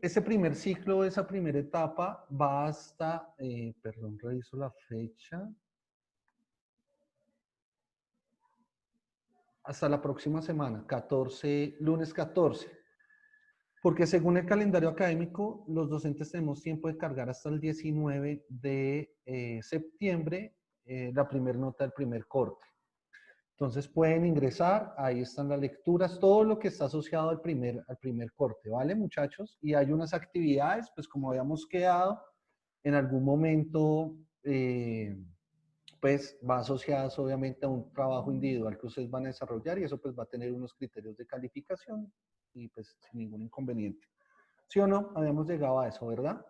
ese primer ciclo, esa primera etapa va hasta, perdón, reviso la fecha, hasta la próxima semana, 14, lunes 14. Porque según el calendario académico, los docentes tenemos tiempo de cargar hasta el 19 de septiembre la primera nota del primer corte. Entonces pueden ingresar, ahí están las lecturas, todo lo que está asociado al primer corte, ¿vale, muchachos? Y hay unas actividades, pues como habíamos quedado, en algún momento, pues va asociadas obviamente a un trabajo individual que ustedes van a desarrollar y eso pues va a tener unos criterios de calificación y pues sin ningún inconveniente. ¿Sí o no? Habíamos llegado a eso, ¿verdad?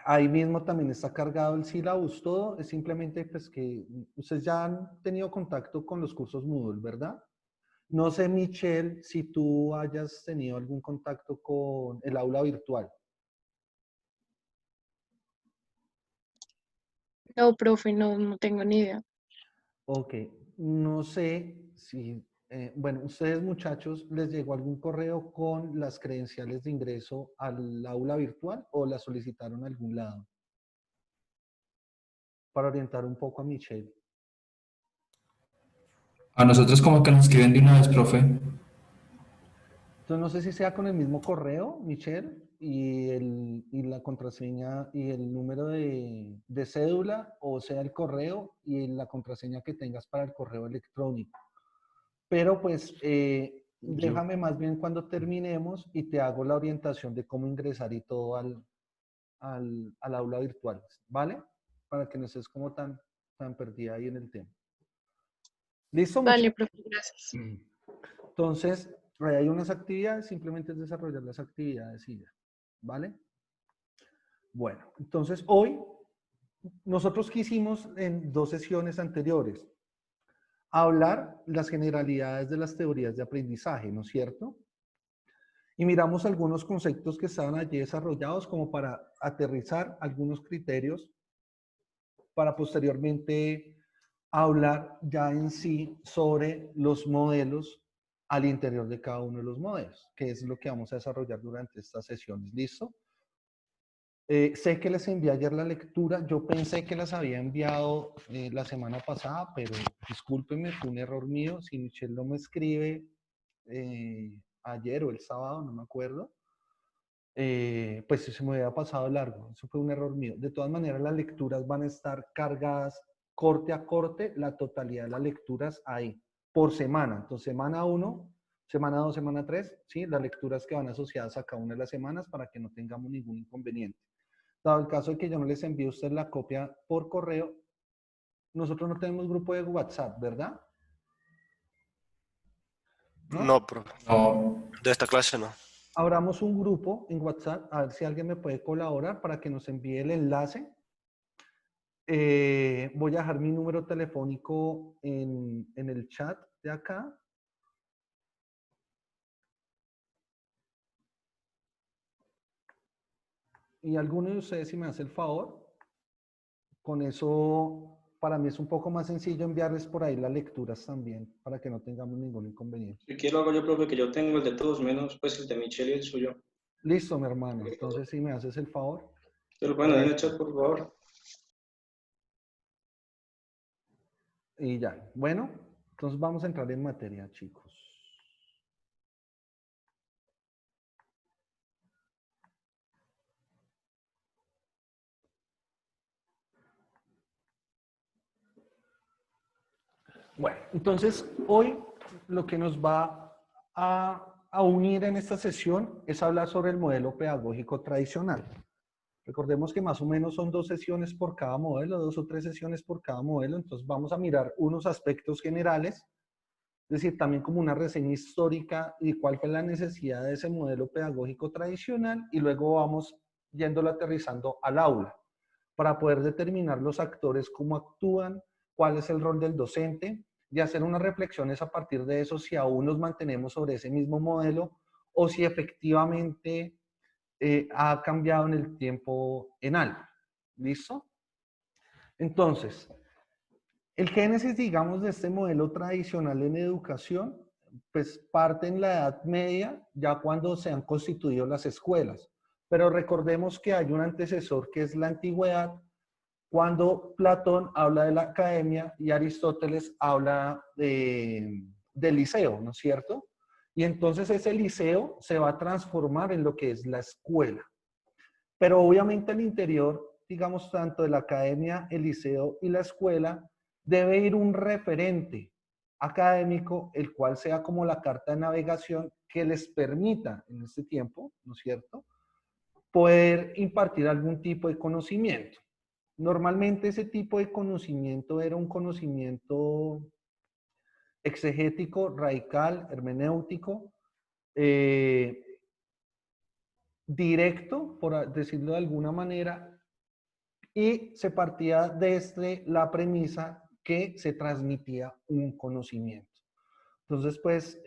Ahí mismo también está cargado el syllabus, todo. Es simplemente pues que ustedes ya han tenido contacto con los cursos Moodle, ¿verdad? No sé, Michelle, si tú hayas tenido algún contacto con el aula virtual. No, profe, no tengo ni idea. Ok, no sé si, bueno, ustedes muchachos, ¿les llegó algún correo con las credenciales de ingreso al aula virtual o las solicitaron a algún lado? Para orientar un poco a Michelle. A nosotros como que nos escriben de una vez, profe. Entonces, no sé si sea con el mismo correo, Michelle, y la contraseña y el número de cédula, o sea, el correo y la contraseña que tengas para el correo electrónico. Pero pues, déjame más bien cuando terminemos y te hago la orientación de cómo ingresar y todo al aula virtual, ¿vale? Para que no estés como tan perdida ahí en el tema. ¿Listo, Vale, muchachos? profe, gracias. Entonces, hay unas actividades, simplemente es desarrollar las actividades y ya, ¿vale? Bueno, entonces hoy nosotros quisimos en 2 sesiones anteriores hablar las generalidades de las teorías de aprendizaje, ¿no es cierto? Y miramos algunos conceptos que estaban allí desarrollados como para aterrizar algunos criterios para posteriormente hablar ya en sí sobre los modelos al interior de cada uno de los modelos, que es lo que vamos a desarrollar durante estas sesiones. ¿Listo? Sé que les envié ayer la lectura. Yo pensé que las había enviado la semana pasada, pero discúlpenme, fue un error mío. Si Michelle no me escribe ayer o el sábado, no me acuerdo, pues se me había pasado largo. Eso fue un error mío. De todas maneras, las lecturas van a estar cargadas corte a corte, la totalidad de las lecturas ahí, por semana. Entonces, semana 1, semana 2, semana 3, ¿sí? Las lecturas que van asociadas a cada una de las semanas para que no tengamos ningún inconveniente. Dado el caso de que yo no les envíe a usted la copia por correo, nosotros no tenemos grupo de WhatsApp, ¿verdad? ¿No? No, profe. No, De esta clase no. Abramos un grupo en WhatsApp, a ver si alguien me puede colaborar para que nos envíe el enlace. Voy a dejar mi número telefónico en el chat de acá. Y alguno de ustedes, si me hace el favor, con eso para mí es un poco más sencillo enviarles por ahí las lecturas también, para que no tengamos ningún inconveniente. Si quiero hago yo, profe, que yo tengo el de todos menos pues el de Michelle y el suyo. Listo, mi hermano. Entonces, si me haces el favor. Pero bueno, en el chat, por favor. Y ya. Bueno, entonces vamos a entrar en materia, chicos. Bueno, entonces hoy lo que nos va a unir en esta sesión es hablar sobre el modelo pedagógico tradicional. Recordemos que más o menos son 2 sesiones por cada modelo, 2 o 3 sesiones por cada modelo, entonces vamos a mirar unos aspectos generales, es decir, también como una reseña histórica y cuál fue la necesidad de ese modelo pedagógico tradicional y luego vamos yéndolo aterrizando al aula para poder determinar los actores, cómo actúan, cuál es el rol del docente y hacer unas reflexiones a partir de eso si aún nos mantenemos sobre ese mismo modelo o si efectivamente ha cambiado en el tiempo en algo. ¿Listo? Entonces, el génesis, digamos, de este modelo tradicional en educación pues parte en la Edad Media, ya cuando se han constituido las escuelas. Pero recordemos que hay un antecesor que es la antigüedad, cuando Platón habla de la academia y Aristóteles habla del liceo, ¿no es cierto? Y entonces ese liceo se va a transformar en lo que es la escuela. Pero obviamente al interior, digamos, tanto de la academia, el liceo y la escuela, debe ir un referente académico, el cual sea como la carta de navegación que les permita en este tiempo, ¿no es cierto?, poder impartir algún tipo de conocimiento. Normalmente ese tipo de conocimiento era un conocimiento exegético, radical, hermenéutico, eh, directo, por decirlo de alguna manera, y se partía desde la premisa que se transmitía un conocimiento. Entonces, pues,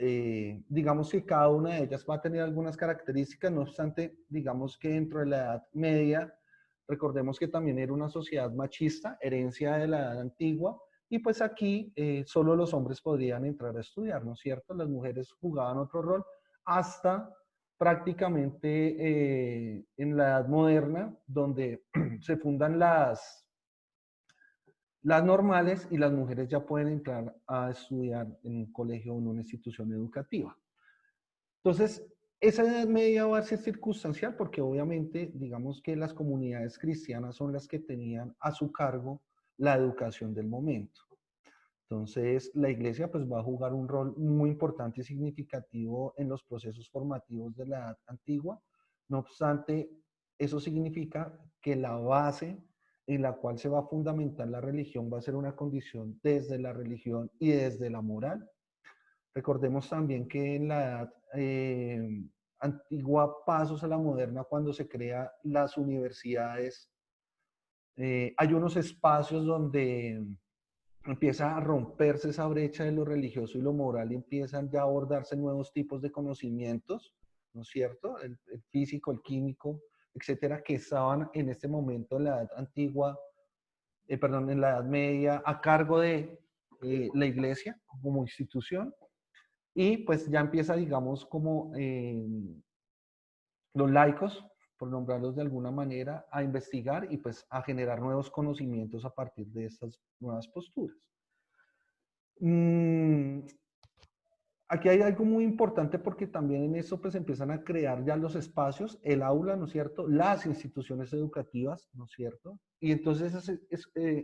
digamos que cada una de ellas va a tener algunas características, no obstante, digamos que dentro de la Edad Media, recordemos que también era una sociedad machista, herencia de la Edad Antigua, y pues aquí solo los hombres podrían entrar a estudiar, ¿no es cierto? Las mujeres jugaban otro rol hasta prácticamente en la Edad Moderna, donde se fundan las normales y las mujeres ya pueden entrar a estudiar en un colegio o en una institución educativa. Entonces, esa edad media va a ser circunstancial porque obviamente, digamos que las comunidades cristianas son las que tenían a su cargo la educación del momento. Entonces, la iglesia pues va a jugar un rol muy importante y significativo en los procesos formativos de la edad antigua. No obstante, eso significa que la base en la cual se va a fundamentar la religión va a ser una condición desde la religión y desde la moral. Recordemos también que en la edad antigua, pasos a la moderna, cuando se crean las universidades, hay unos espacios donde empieza a romperse esa brecha de lo religioso y lo moral y empiezan ya a abordarse nuevos tipos de conocimientos, ¿no es cierto? El físico, el químico, etcétera, que estaban en este momento en la edad antigua, perdón, en la edad media, a cargo de la iglesia como institución. Y pues ya empieza, digamos, como los laicos, por nombrarlos de alguna manera, a investigar y pues a generar nuevos conocimientos a partir de estas nuevas posturas. Aquí hay algo muy importante porque también en eso pues empiezan a crear ya los espacios, el aula, ¿no es cierto? Las instituciones educativas, ¿no es cierto? Y entonces esas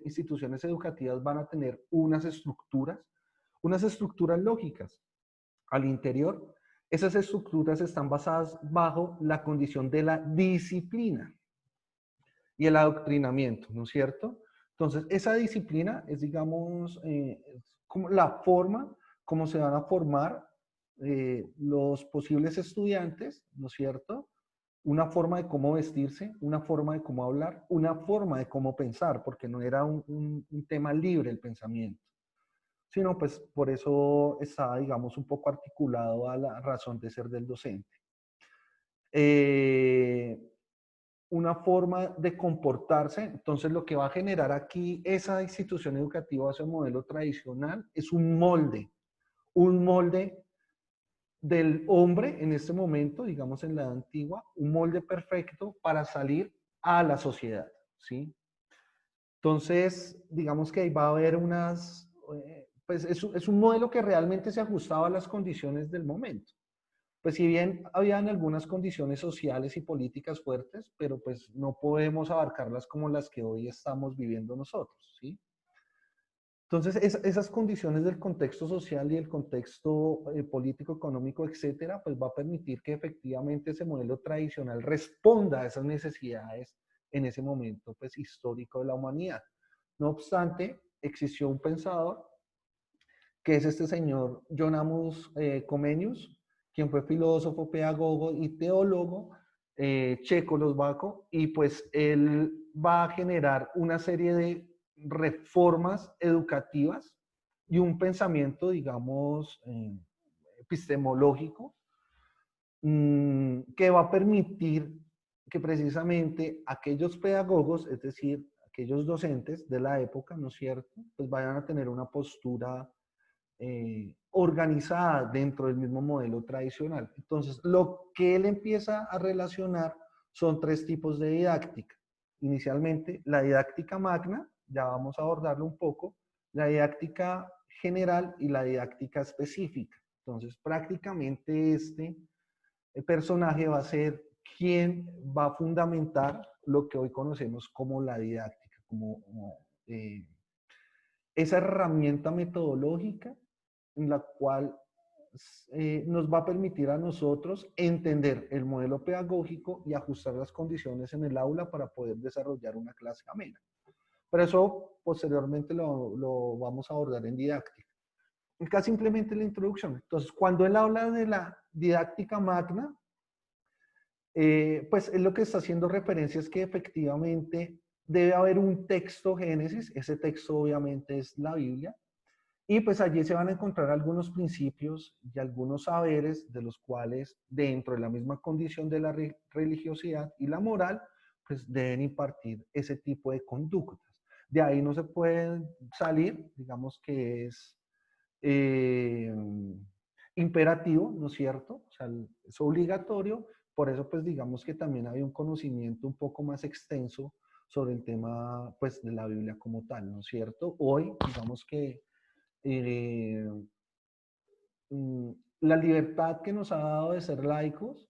instituciones educativas van a tener unas estructuras lógicas al interior. Esas estructuras están basadas bajo la condición de la disciplina y el adoctrinamiento, ¿no es cierto? Entonces, esa disciplina es, digamos, como la forma como se van a formar los posibles estudiantes, ¿no es cierto? Una forma de cómo vestirse, una forma de cómo hablar, una forma de cómo pensar, porque no era un tema libre el pensamiento, sino pues por eso estaba, digamos, un poco articulado a la razón de ser del docente. Una forma de comportarse, entonces lo que va a generar aquí esa institución educativa, ese modelo tradicional, es un molde del hombre en este momento, digamos en la edad antigua, un molde perfecto para salir a la sociedad, ¿sí? Entonces, digamos que ahí va a haber pues es un modelo que realmente se ajustaba a las condiciones del momento. Pues si bien habían algunas condiciones sociales y políticas fuertes, pero pues no podemos abarcarlas como las que hoy estamos viviendo nosotros, ¿sí? Entonces, esas condiciones del contexto social y el contexto político, económico, etcétera, pues va a permitir que efectivamente ese modelo tradicional responda a esas necesidades en ese momento pues, histórico de la humanidad. No obstante, existió un pensador, que es este señor John Amos Comenius, quien fue filósofo, pedagogo y teólogo checoslovaco, y pues él va a generar una serie de reformas educativas y un pensamiento, digamos, epistemológico, que va a permitir que precisamente aquellos pedagogos, es decir, aquellos docentes de la época, ¿no es cierto?, pues vayan a tener una postura organizada dentro del mismo modelo tradicional. Entonces, lo que él empieza a relacionar son tres tipos de didáctica. Inicialmente, la didáctica magna, ya vamos a abordarlo un poco, la didáctica general y la didáctica específica. Entonces, prácticamente el personaje va a ser quien va a fundamentar lo que hoy conocemos como la didáctica, como esa herramienta metodológica en la cual nos va a permitir a nosotros entender el modelo pedagógico y ajustar las condiciones en el aula para poder desarrollar una clase amena. Pero eso posteriormente lo vamos a abordar en didáctica. Acá simplemente la introducción. Entonces, cuando él habla de la didáctica magna, pues él lo que está haciendo referencia es que efectivamente debe haber un texto génesis, ese texto obviamente es la Biblia, y pues allí se van a encontrar algunos principios y algunos saberes de los cuales dentro de la misma condición de la religiosidad y la moral, pues deben impartir ese tipo de conductas. De ahí no se puede salir, digamos que es imperativo, ¿no es cierto? O sea, es obligatorio, por eso pues digamos que también hay un conocimiento un poco más extenso sobre el tema pues de la Biblia como tal, ¿no es cierto? Hoy digamos que eh, la libertad que nos ha dado de ser laicos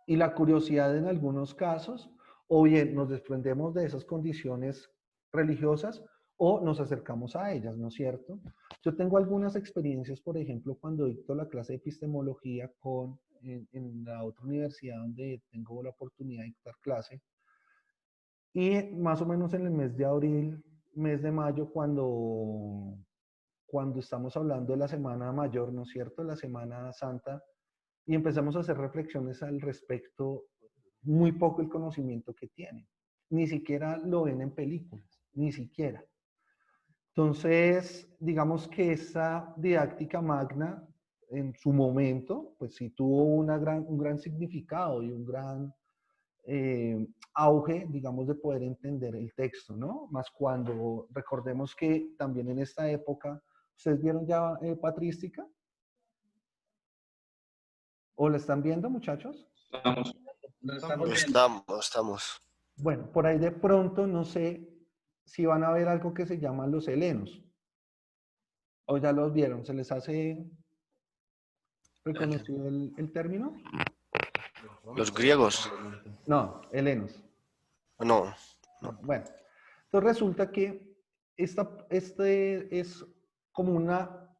y la curiosidad en algunos casos, o bien nos desprendemos de esas condiciones religiosas o nos acercamos a ellas, ¿no es cierto? Yo tengo algunas experiencias, por ejemplo, cuando dicto la clase de epistemología en la otra universidad donde tengo la oportunidad de dictar clase, y más o menos en el mes de abril, mes de mayo, cuando estamos hablando de la Semana Mayor, ¿no es cierto? La Semana Santa, y empezamos a hacer reflexiones al respecto, muy poco el conocimiento que tienen. Ni siquiera lo ven en películas, ni siquiera. Entonces, digamos que esa didáctica magna, en su momento, pues sí tuvo un gran significado y un gran auge, digamos, de poder entender el texto, ¿no? Más cuando recordemos que también en esta época, ¿ustedes vieron ya Patrística? ¿O la están viendo, muchachos? Estamos. ¿La estamos viendo? Estamos. Bueno, por ahí de pronto no sé si van a ver algo que se llaman los helenos. ¿O ya los vieron? ¿Se les hace reconocido el término? Los griegos. No, helenos. No. Bueno, entonces resulta que este es como una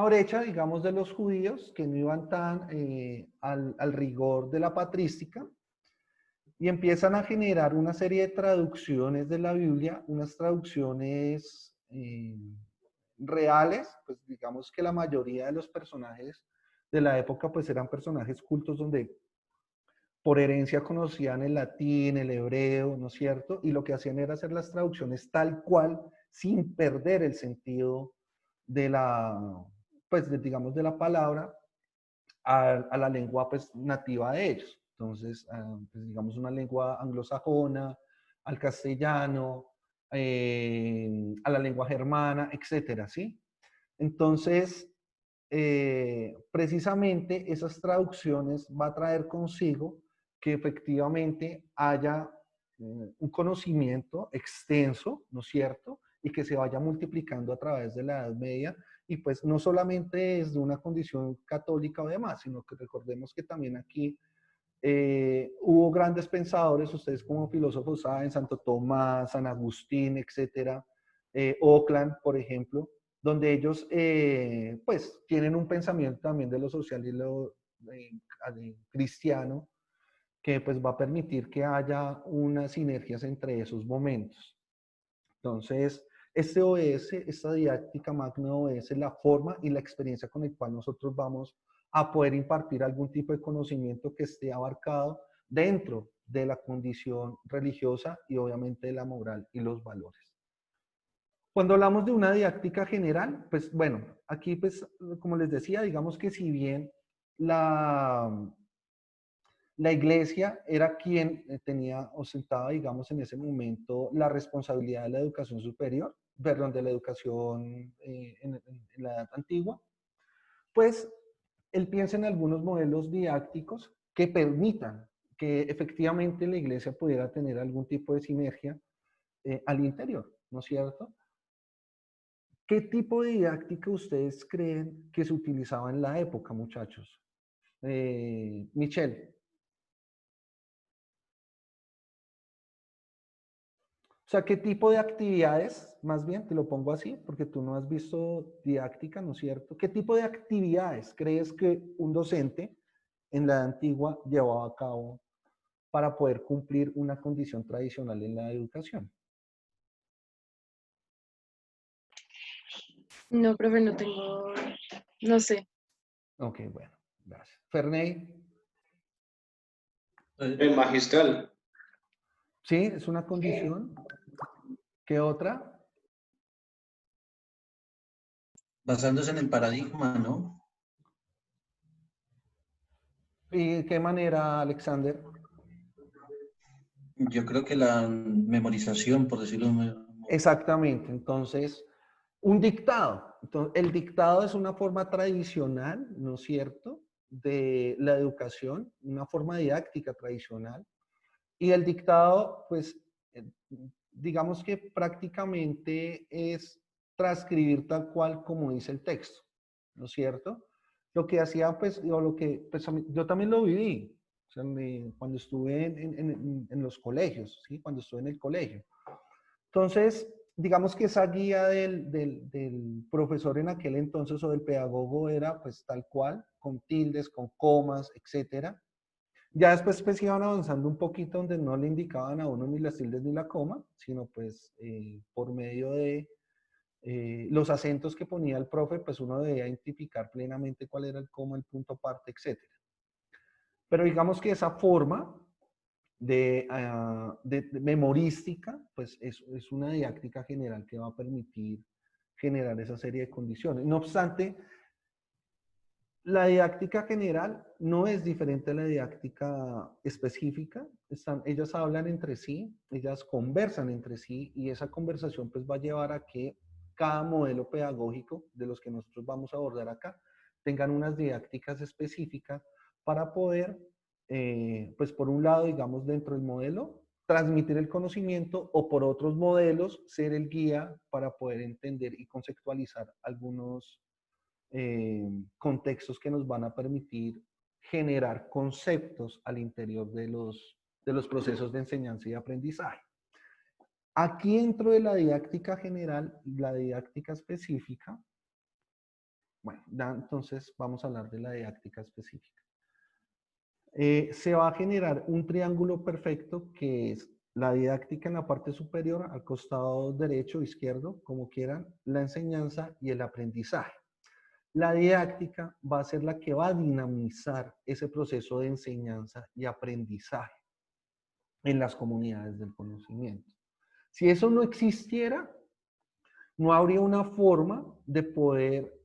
brecha, digamos, de los judíos que no iban tan al rigor de la patrística y empiezan a generar una serie de traducciones de la Biblia, unas traducciones reales, pues digamos que la mayoría de los personajes de la época pues eran personajes cultos donde por herencia conocían el latín, el hebreo, ¿no es cierto? Y lo que hacían era hacer las traducciones tal cual, sin perder el sentido de digamos, de la palabra a la lengua, pues, nativa de ellos. Entonces, pues, digamos, una lengua anglosajona, al castellano, a la lengua germana, etcétera, ¿sí? Entonces, precisamente esas traducciones va a traer consigo que efectivamente haya un conocimiento extenso, ¿no es cierto? Y que se vaya multiplicando a través de la Edad Media y pues no solamente es de una condición católica o demás, sino que recordemos que también aquí hubo grandes pensadores, ustedes como filósofos saben, Santo Tomás, San Agustín, etcétera, Oakland, por ejemplo, donde ellos pues tienen un pensamiento también de lo social y lo cristiano que pues va a permitir que haya unas sinergias entre esos momentos. Entonces, este OS, esta didáctica magna OS, la forma y la experiencia con la cual nosotros vamos a poder impartir algún tipo de conocimiento que esté abarcado dentro de la condición religiosa y obviamente de la moral y los valores. Cuando hablamos de una didáctica general, pues bueno, aquí pues como les decía, digamos que si bien la iglesia era quien ostentaba, digamos, en ese momento la responsabilidad de la educación superior, perdón, de la educación en la edad antigua. pues él piensa en algunos modelos didácticos que permitan que efectivamente la iglesia pudiera tener algún tipo de sinergia al interior, ¿no es cierto? ¿Qué tipo de didáctica ustedes creen que se utilizaba en la época, muchachos? Michelle. O sea, ¿qué tipo de actividades, más bien, te lo pongo así, porque tú no has visto didáctica, ¿no es cierto? ¿Qué tipo de actividades crees que un docente en la antigua llevaba a cabo para poder cumplir una condición tradicional en la educación? No, profe, no tengo, no sé. Ok, bueno, gracias. Ferney, El magistral. ¿sí? ¿Es una condición? ¿Qué otra? Basándose en el paradigma, ¿no? ¿Y de qué manera, Alexander? Yo creo que la memorización, por decirlo de una Exactamente, entonces, un dictado. Entonces, el dictado es una forma tradicional, ¿no es cierto?, de la educación, una forma didáctica tradicional. Y el dictado, pues, eh, digamos que prácticamente es transcribir tal cual como dice el texto, ¿no es cierto? Lo que hacía, pues, o lo que, pues, yo también lo viví, o sea, cuando estuve en los colegios, ¿sí? Cuando estuve en el colegio. Entonces, digamos que esa guía del profesor en aquel entonces o del pedagogo era pues tal cual, con tildes, con comas, etcétera. Ya después pues iban avanzando un poquito donde no le indicaban a uno ni las tildes ni la coma, sino pues por medio de los acentos que ponía el profe, pues uno debía identificar plenamente cuál era el coma, el punto aparte, etcétera. Pero digamos que esa forma de memorística, pues es una didáctica general que va a permitir generar esa serie de condiciones. No obstante, la didáctica general no es diferente a la didáctica específica. Ellas hablan entre sí, ellas conversan entre sí y esa conversación pues va a llevar a que cada modelo pedagógico de los que nosotros vamos a abordar acá tengan unas didácticas específicas para poder, pues por un lado, digamos, dentro del modelo, transmitir el conocimiento o por otros modelos ser el guía para poder entender y conceptualizar algunos contextos que nos van a permitir generar conceptos al interior de los procesos de enseñanza y aprendizaje. Aquí dentro de la didáctica general y la didáctica específica, bueno, ya entonces vamos a hablar de la didáctica específica. Se va a generar un triángulo perfecto que es la didáctica en la parte superior, al costado derecho o izquierdo, como quieran, la enseñanza y el aprendizaje. La didáctica va a ser la que va a dinamizar ese proceso de enseñanza y aprendizaje en las comunidades del conocimiento. Si eso no existiera, no habría una forma de poder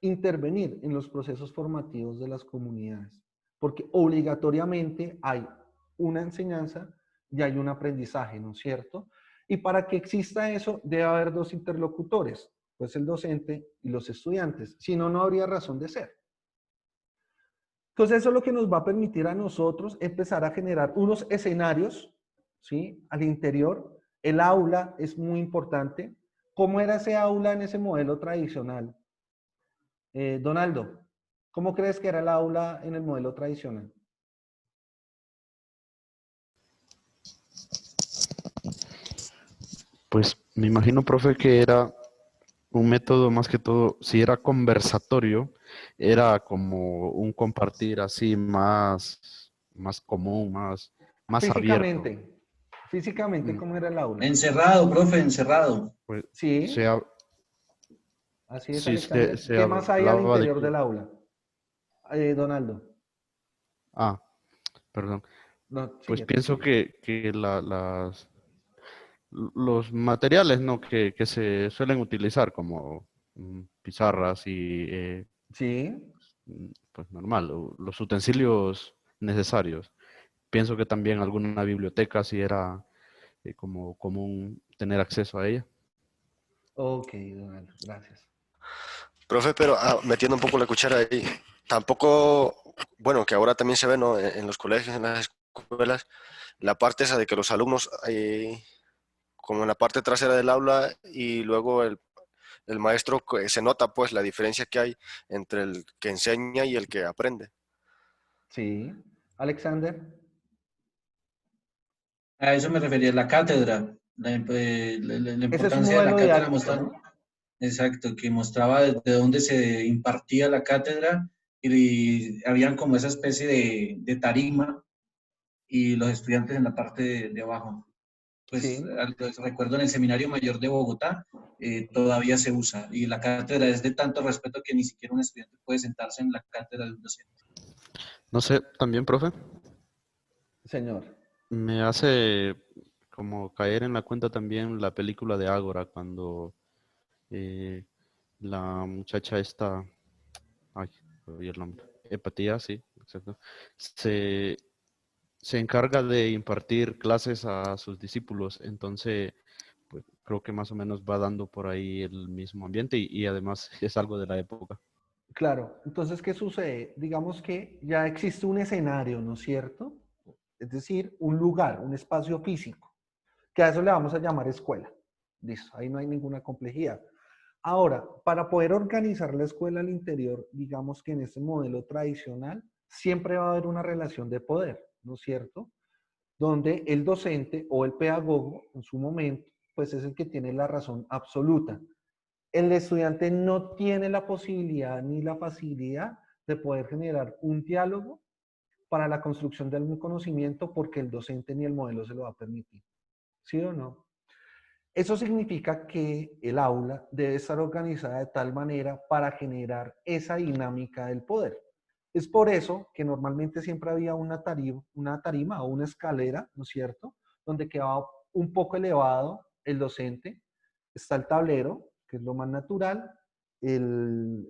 intervenir en los procesos formativos de las comunidades, porque obligatoriamente hay una enseñanza y hay un aprendizaje, ¿no es cierto? Y para que exista eso, debe haber dos interlocutores, pues el docente y los estudiantes, si no, no habría razón de ser. Entonces eso es lo que nos va a permitir a nosotros empezar a generar unos escenarios, ¿sí? Al interior. El aula es muy importante. ¿Cómo era ese aula en ese modelo tradicional? Donaldo, ¿cómo crees que era el aula en el modelo tradicional? Pues me imagino, profe, que era un método más que todo, si era conversatorio, era como un compartir así más común, más abierto. Físicamente, Mm, ¿cómo era el aula? Encerrado, profe, encerrado. Pues Sí, así es, sí Alexander. se ¿Qué más hay al hablaba de interior que, del aula? Donaldo. ah, perdón, No, pues sigue, pienso tranquilo. que los materiales, ¿no? que se suelen utilizar como pizarras y Sí, pues normal, los utensilios necesarios. Pienso que también alguna biblioteca sí era como común tener acceso a ella. ok, Donaldo, gracias. Profe, pero metiendo un poco la cuchara ahí, tampoco, bueno, que ahora también se ve, ¿no? En los colegios, en las escuelas, la parte esa de que los alumnos, como en la parte trasera del aula y luego el maestro, se nota pues la diferencia que hay entre el que enseña y el que aprende. Sí. Alexander. A eso me refería, la cátedra, la Ese es un importancia de la modelo cátedra didáctico, mostrar, ¿no? exacto, que mostraba desde dónde se impartía la cátedra y habían como esa especie de tarima y los estudiantes en la parte de abajo. Pues Sí. recuerdo en el Seminario Mayor de Bogotá, todavía se usa y la cátedra es de tanto respeto que ni siquiera un estudiante puede sentarse en la cátedra de un docente. No sé, también, profe, Señor. me hace como caer en la cuenta también la película de Ágora, cuando eh, la muchacha esta, ay, olvidé el nombre, Empatía, sí, exacto, se, se encarga de impartir clases a sus discípulos, entonces pues, creo que más o menos va dando por ahí el mismo ambiente y además es algo de la época. Claro. Entonces, ¿qué sucede? Digamos que ya existe un escenario, ¿no es cierto? Es decir, un lugar, un espacio físico, que a eso le vamos a llamar escuela. Listo, ahí no hay ninguna complejidad. Ahora, para poder organizar la escuela al interior, digamos que en este modelo tradicional siempre va a haber una relación de poder, ¿no es cierto? Donde el docente o el pedagogo en su momento, pues es el que tiene la razón absoluta. El estudiante no tiene la posibilidad ni la facilidad de poder generar un diálogo para la construcción del conocimiento porque el docente ni el modelo se lo va a permitir. ¿Sí o no? Eso significa que el aula debe estar organizada de tal manera para generar esa dinámica del poder. Es por eso que normalmente siempre había una tarima o una escalera, ¿no es cierto? Donde quedaba un poco elevado el docente. Está el tablero, que es lo más natural, el,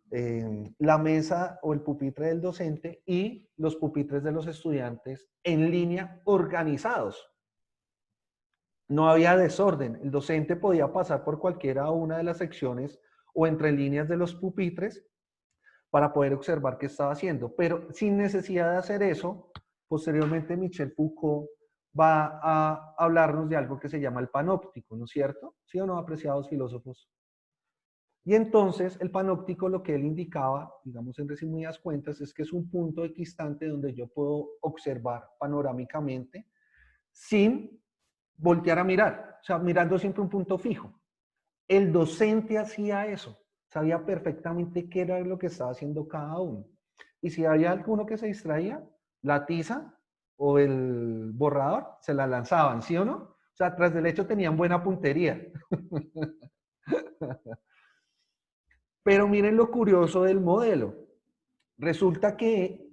el, la mesa o el pupitre del docente y los pupitres de los estudiantes en línea organizados. No había desorden. El docente podía pasar por cualquiera una de las secciones o entre líneas de los pupitres para poder observar qué estaba haciendo. Pero sin necesidad de hacer eso, posteriormente Michel Foucault va a hablarnos de algo que se llama el panóptico, ¿no es cierto? ¿Sí o no, apreciados filósofos? Y entonces el panóptico lo que él indicaba, digamos en resumidas cuentas, es que es un punto equistante donde yo puedo observar panorámicamente sin voltear a mirar, o sea, mirando siempre un punto fijo. El docente hacía eso, sabía perfectamente qué era lo que estaba haciendo cada uno. Y si había alguno que se distraía, la tiza o el borrador se la lanzaban, ¿sí o no? O sea, tras del hecho tenían buena puntería. Pero miren lo curioso del modelo. Resulta que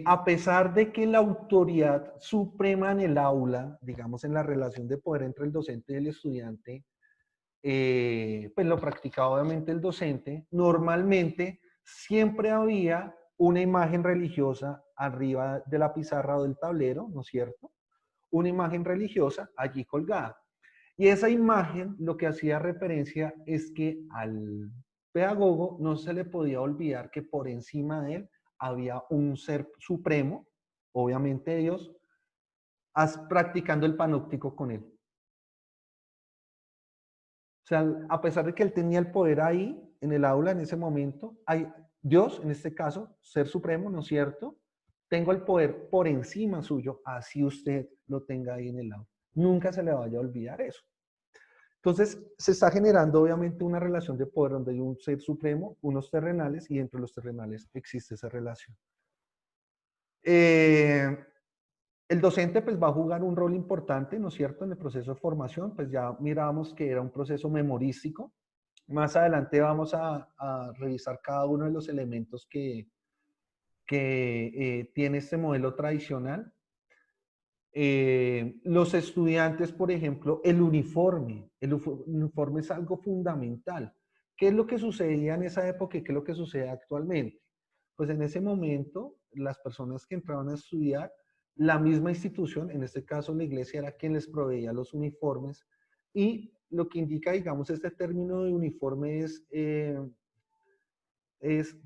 a pesar de que la autoridad suprema en el aula, digamos en la relación de poder entre el docente y el estudiante, pues lo practicaba obviamente el docente, normalmente siempre había una imagen religiosa arriba de la pizarra o del tablero, ¿no es cierto? Una imagen religiosa allí colgada. Y esa imagen lo que hacía referencia es que al pedagogo no se le podía olvidar que por encima de él había un ser supremo, obviamente Dios, practicando el panóptico con él. O sea, a pesar de que él tenía el poder ahí, en el aula, en ese momento, hay Dios, en este caso, ser supremo, ¿no es cierto? Tengo el poder por encima suyo, así usted lo tenga ahí en el aula. Nunca se le vaya a olvidar eso. Entonces, se está generando obviamente una relación de poder donde hay un ser supremo, unos terrenales, y entre los terrenales existe esa relación. El docente pues va a jugar un rol importante, ¿no es cierto?, en el proceso de formación, pues ya mirábamos que era un proceso memorístico. Más adelante vamos a revisar cada uno de los elementos que tiene este modelo tradicional. Los estudiantes, por ejemplo, el uniforme es algo fundamental. ¿Qué es lo que sucedía en esa época y qué es lo que sucede actualmente? Pues en ese momento, las personas que entraban a estudiar, la misma institución, en este caso la iglesia, era quien les proveía los uniformes y lo que indica, digamos, este término de uniforme es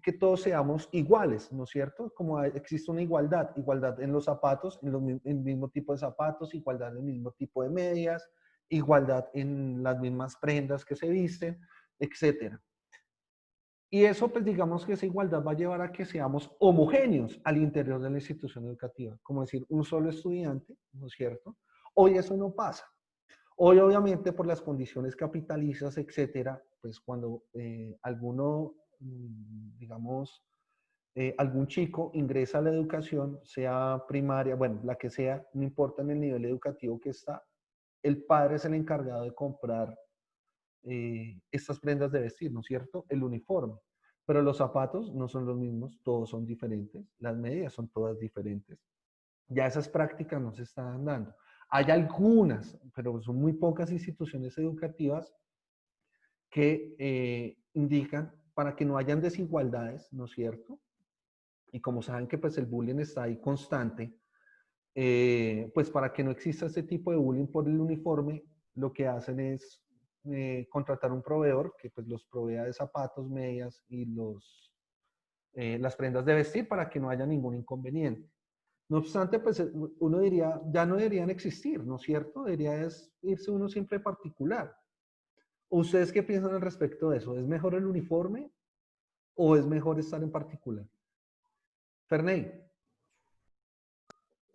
que todos seamos iguales, ¿no es cierto? Como existe una igualdad, igualdad en los zapatos, en el mismo tipo de zapatos, igualdad en el mismo tipo de medias, igualdad en las mismas prendas que se visten, etcétera. Y eso, pues digamos que esa igualdad va a llevar a que seamos homogéneos al interior de la institución educativa, como decir, un solo estudiante, ¿no es cierto? Hoy eso no pasa. Hoy, obviamente, por las condiciones capitalistas, etcétera, pues cuando alguno, digamos, algún chico ingresa a la educación, sea primaria, bueno, la que sea, no importa en el nivel educativo que está, el padre es el encargado de comprar estas prendas de vestir, ¿no es cierto? El uniforme. Pero los zapatos no son los mismos, todos son diferentes, las medidas son todas diferentes. Ya esas prácticas no se están dando. Hay algunas, pero son muy pocas instituciones educativas que indican para que no hayan desigualdades, ¿no es cierto? Y como saben que pues el bullying está ahí constante, pues para que no exista ese tipo de bullying por el uniforme, lo que hacen es contratar un proveedor que pues los provea de zapatos, medias y las prendas de vestir para que no haya ningún inconveniente. No obstante, pues uno diría, ya no deberían existir, ¿no es cierto? Debería irse uno siempre particular. ¿Ustedes qué piensan al respecto de eso? ¿Es mejor el uniforme o es mejor estar en particular? Ferney.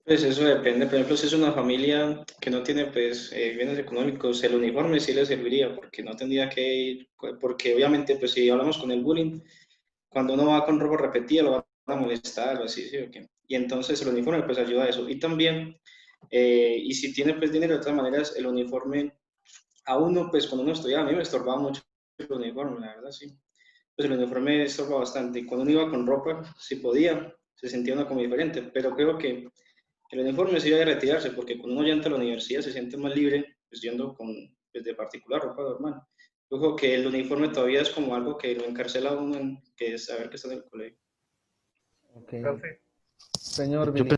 Pues eso depende. Por ejemplo, si es una familia que no tiene pues bienes económicos, el uniforme sí le serviría porque no tendría que ir, porque obviamente pues si hablamos con el bullying, cuando uno va con ropa repetida lo van a molestar o así, ¿sí o qué? Y entonces el uniforme pues ayuda a eso. Y también, y si tiene pues dinero de todas maneras, el uniforme, a uno pues cuando uno estudiaba, a mí me estorbaba mucho el uniforme, la verdad, sí. Pues el uniforme estorba bastante. Y cuando uno iba con ropa, si podía, se sentía uno como diferente. Pero creo que el uniforme sí debe retirarse, porque cuando uno ya entra a la universidad se siente más libre, pues yendo con, pues, de particular, ropa normal. Yo creo que el uniforme todavía es como algo que lo encarcela a uno, que es saber que está en el colegio. Ok. Profe, Señor Yo Billy.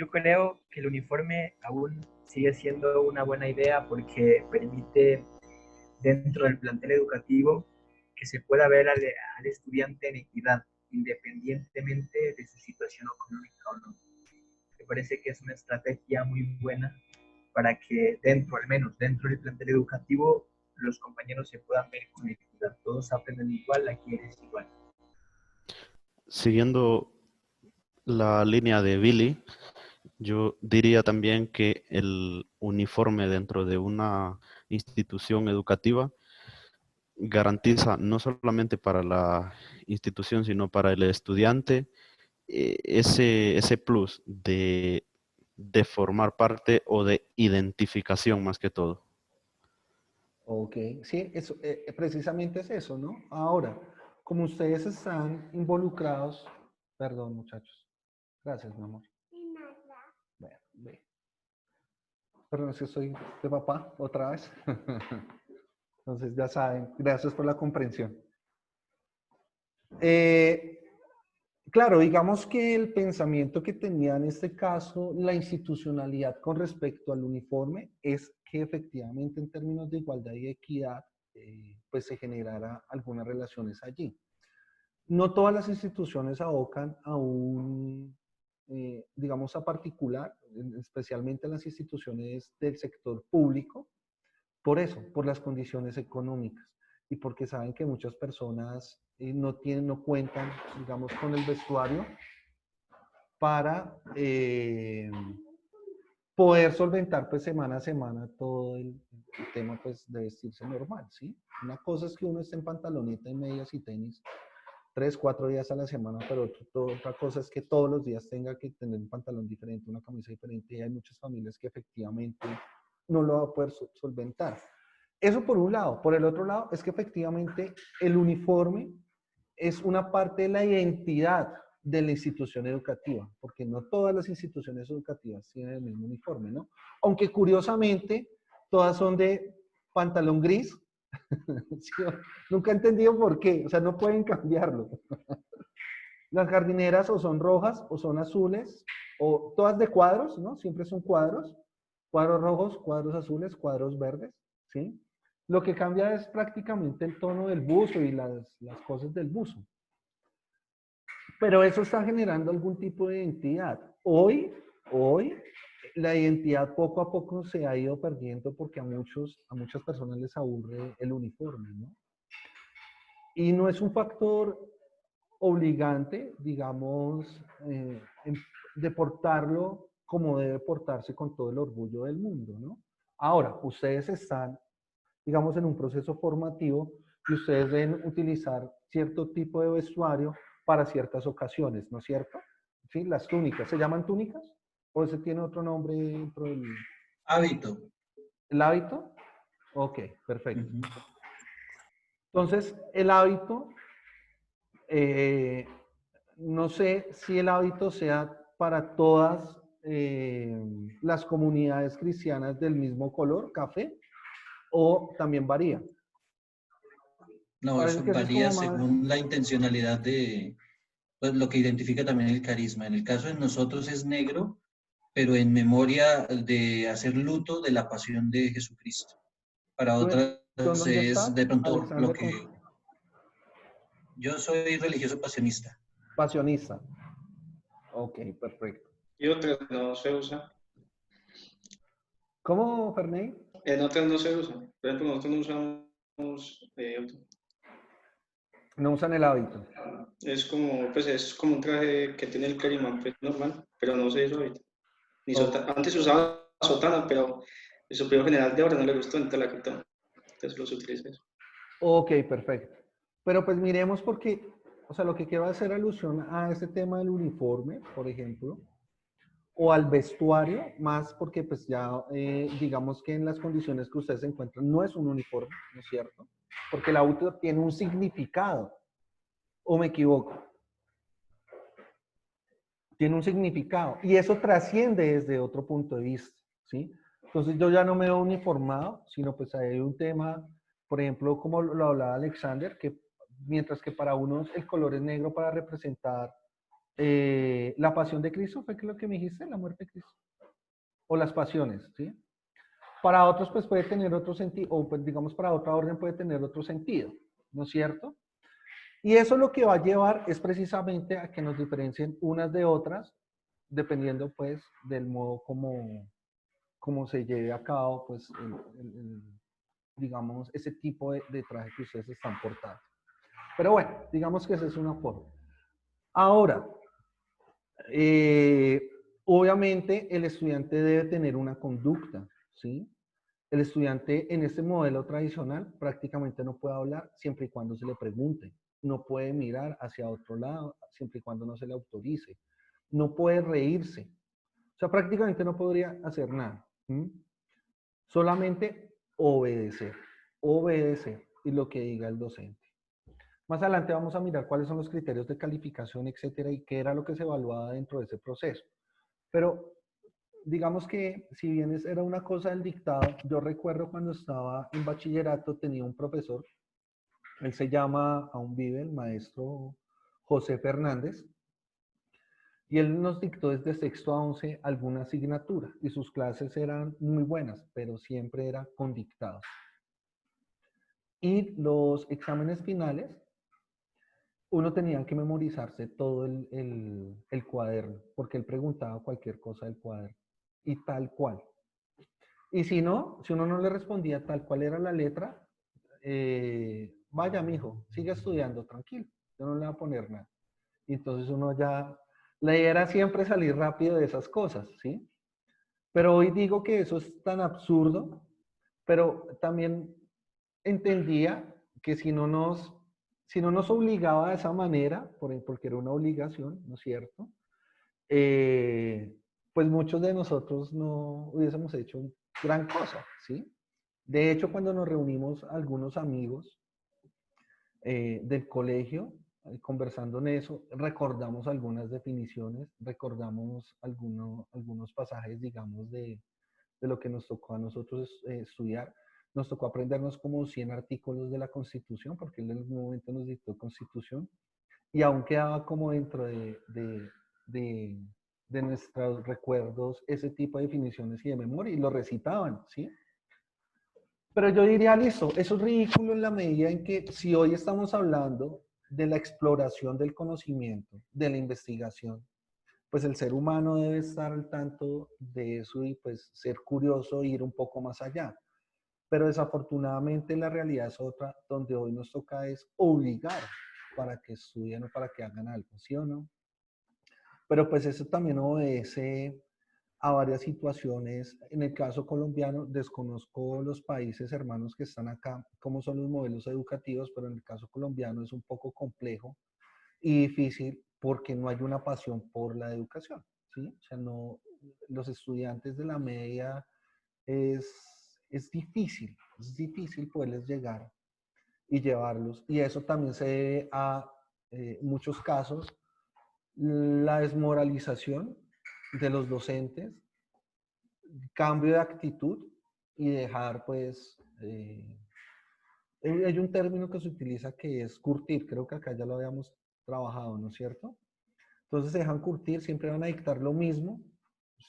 yo creo que el uniforme aún sigue siendo una buena idea porque permite dentro del plantel educativo que se pueda ver al estudiante en equidad, independientemente de su situación económica o no. Me parece que es una estrategia muy buena para que dentro, al menos dentro del plantel educativo, los compañeros se puedan ver con equidad. Todos aprenden igual, aquí eres igual. Siguiendo la línea de Billy, yo diría también que el uniforme dentro de una institución educativa garantiza no solamente para la institución, sino para el estudiante ese plus de formar parte o de identificación más que todo. Ok, sí, eso, precisamente es eso, ¿no? Ahora, como ustedes están involucrados, perdón muchachos, gracias mi amor. Bueno, ve. Perdón, es que soy de papá otra vez. Entonces ya saben, gracias por la comprensión. Claro, digamos que el pensamiento que tenía en este caso la institucionalidad con respecto al uniforme es que efectivamente en términos de igualdad y equidad, pues se generara algunas relaciones allí. No todas las instituciones abocan a un, digamos, a particular, especialmente las instituciones del sector público, por eso, por las condiciones económicas y porque saben que muchas personas no cuentan, digamos, con el vestuario para poder solventar pues semana a semana todo el tema pues de vestirse normal, ¿sí? Una cosa es que uno esté en pantaloneta, en medias y tenis 3, 4 días a la semana, pero otra cosa es que todos los días tenga que tener un pantalón diferente, una camisa diferente, y hay muchas familias que efectivamente no lo va a poder solventar. Eso por un lado. Por el otro lado, es que efectivamente el uniforme es una parte de la identidad de la institución educativa, porque no todas las instituciones educativas tienen el mismo uniforme, ¿no? Aunque curiosamente, todas son de pantalón gris. Sí, nunca he entendido por qué, o sea, no pueden cambiarlo. Las jardineras o son rojas o son azules, o todas de cuadros, ¿no? Siempre son cuadros. Cuadros rojos, cuadros azules, cuadros verdes, ¿sí? Lo que cambia es prácticamente el tono del buzo y las cosas del buzo. Pero eso está generando algún tipo de identidad. Hoy, la identidad poco a poco se ha ido perdiendo porque a muchas personas les aburre el uniforme, ¿no? Y no es un factor obligante, digamos, de portarlo como debe portarse con todo el orgullo del mundo, ¿no? Ahora, ustedes están, digamos, en un proceso formativo y ustedes deben utilizar cierto tipo de vestuario para ciertas ocasiones, ¿no es cierto? ¿Sí? Las túnicas, ¿se llaman túnicas? ¿O ese tiene otro nombre dentro del Hábito. el hábito? Ok, perfecto. Ujú. Entonces, el hábito, no sé si el hábito sea para todas las comunidades cristianas del mismo color, café, o también varía. No, Parece eso que eso es varía como más... según la intencionalidad de, pues, lo que identifica también el carisma. En el caso de nosotros es negro, pero en memoria de hacer luto de la pasión de Jesucristo. Para ¿Tú otras en dónde es estás, de pronto lo Alexander? que yo soy religioso pasionista. Pasionista. Ok, perfecto. Y otras no se usa. ¿Cómo, Ferney? En otras no se usa. Por ejemplo, nosotros no usamos No usan el hábito. es como un traje que tiene el carimán, pues normal, pero no se hizo ahorita. Ni Oh, antes se usaba sotana, pero el superior general de ahora no le gustó, entonces la quitó. Entonces los utiliza eso. ok, perfecto. Pero pues miremos porque, o sea, lo que quiero hacer alusión a este tema del uniforme, por ejemplo, o al vestuario, más porque pues ya digamos que en las condiciones que ustedes se encuentran no es un uniforme, ¿no es cierto? Porque el auto tiene un significado, ¿o me equivoco? Tiene un significado y eso trasciende desde otro punto de vista, ¿sí? Entonces yo ya no me veo uniformado, sino pues hay un tema, por ejemplo, como lo hablaba Alexander, que mientras que para unos el color es negro para representar la pasión de Cristo, fue lo que me dijiste, la muerte de Cristo, o las pasiones, ¿sí? Para otros pues puede tener otro sentido, o pues digamos para otra orden puede tener otro sentido, ¿no es cierto? Y eso lo que va a llevar es precisamente a que nos diferencien unas de otras, dependiendo pues del modo como se lleve a cabo pues digamos ese tipo de traje que ustedes están portando. Pero bueno, digamos que esa es una forma. Ahora, eh, obviamente el estudiante debe tener una conducta, ¿sí? El estudiante en este modelo tradicional prácticamente no puede hablar siempre y cuando se le pregunte. No puede mirar hacia otro lado siempre y cuando no se le autorice. No puede reírse. O sea, prácticamente no podría hacer nada. ¿Mm? Solamente obedecer. Obedecer y lo que diga el docente. Más adelante vamos a mirar cuáles son los criterios de calificación, etcétera, y qué era lo que se evaluaba dentro de ese proceso. Pero digamos que si bien era una cosa del dictado, yo recuerdo cuando estaba en bachillerato tenía un profesor, él se llama, aún vive, el maestro José Fernández, y él nos dictó desde sexto a 11 alguna asignatura, y sus clases eran muy buenas, pero siempre era con dictados. Y los exámenes finales, uno tenía que memorizarse todo el cuaderno, porque él preguntaba cualquier cosa del cuaderno, y tal cual. Y si no, si uno no le respondía tal cual era la letra, vaya, mijo, sigue estudiando, tranquilo, yo no le voy a poner nada. Y entonces uno ya, la idea era siempre salir rápido de esas cosas, ¿sí? Pero hoy digo que eso es tan absurdo, pero también entendía que si no nos obligaba de esa manera, porque era una obligación, ¿no es cierto? Pues muchos de nosotros no hubiésemos hecho gran cosa, ¿sí? De hecho, cuando nos reunimos algunos amigos del colegio, conversando en eso, recordamos algunas definiciones, recordamos algunos pasajes, digamos, de lo que nos tocó a nosotros estudiar. Nos tocó aprendernos como 100 artículos de la Constitución, porque él en algún momento nos dictó Constitución, y aún quedaba como dentro de de nuestros recuerdos ese tipo de definiciones y de memoria y lo recitaban, ¿sí? Pero yo diría, listo, eso es ridículo en la medida en que si hoy estamos hablando de la exploración del conocimiento, de la investigación, pues el ser humano debe estar al tanto de eso y pues ser curioso e ir un poco más allá. Pero desafortunadamente la realidad es otra, donde hoy nos toca es obligar para que estudien o para que hagan algo, ¿sí o no? Pero pues eso también obedece a varias situaciones. En el caso colombiano, desconozco los países hermanos que están acá, cómo son los modelos educativos, pero en el caso colombiano es un poco complejo y difícil porque no hay una pasión por la educación, ¿sí? O sea, no, los estudiantes de la media es difícil poderles llegar y llevarlos. Y eso también se debe a muchos casos la desmoralización de los docentes, cambio de actitud y dejar, pues, hay un término que se utiliza que es curtir, creo que acá ya lo habíamos trabajado, ¿no es cierto? Entonces se dejan curtir, siempre van a dictar lo mismo,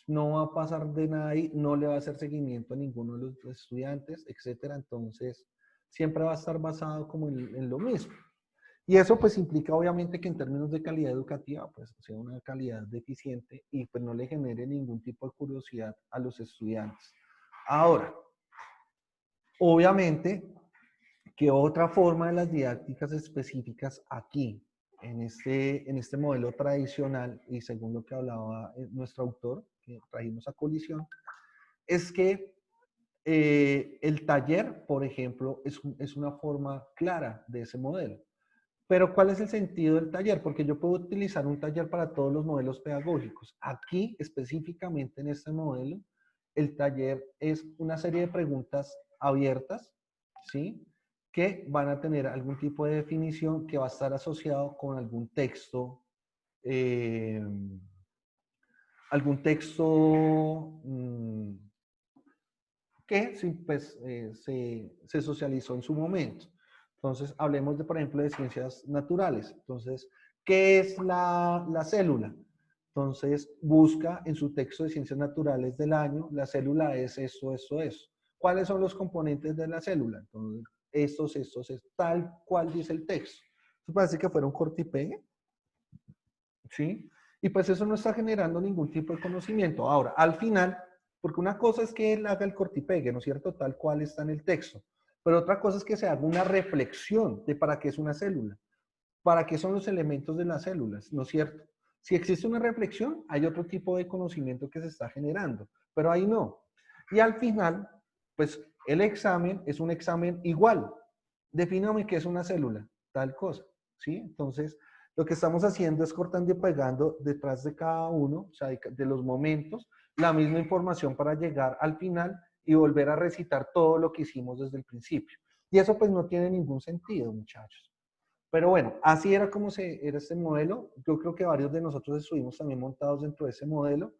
no va a pasar de nada ahí, no le va a hacer seguimiento a ninguno de los estudiantes, etcétera. Entonces, siempre va a estar basado como en lo mismo. Y eso pues implica obviamente que en términos de calidad educativa pues sea una calidad deficiente y pues no le genere ningún tipo de curiosidad a los estudiantes. Ahora, obviamente que otra forma de las didácticas específicas aquí, en este modelo tradicional y según lo que hablaba nuestro autor, que trajimos a colisión, es que el taller, por ejemplo, es una forma clara de ese modelo. Pero ¿cuál es el sentido del taller? Porque yo puedo utilizar un taller para todos los modelos pedagógicos. Aquí, específicamente en este modelo, el taller es una serie de preguntas abiertas, ¿sí? Que van a tener algún tipo de definición que va a estar asociado con eh, algún texto que sí, pues, se socializó en su momento. Entonces, hablemos de, por ejemplo, de ciencias naturales. Entonces, ¿qué es la célula? Entonces, busca en su texto de ciencias naturales del año, la célula es esto, esto, eso. ¿Cuáles son los componentes de la célula? Entonces, estos, tal cual dice el texto. Esto parece que fuera un corte y pegue, ¿sí? Y pues eso no está generando ningún tipo de conocimiento. Ahora, al final, porque una cosa es que él haga el cortipegue, ¿no es cierto? Tal cual está en el texto. Pero otra cosa es que se haga una reflexión de para qué es una célula, para qué son los elementos de las células, ¿no es cierto? Si existe una reflexión, hay otro tipo de conocimiento que se está generando, pero ahí no. Y al final, pues el examen es un examen igual. Defíname qué es una célula, tal cosa, ¿sí? Entonces, lo que estamos haciendo es cortando y pegando detrás de cada uno, o sea, de los momentos, la misma información para llegar al final y volver a recitar todo lo que hicimos desde el principio. Y eso pues no tiene ningún sentido, muchachos. Pero bueno, así era como era este modelo. Yo creo que varios de nosotros estuvimos también montados dentro de ese modelo.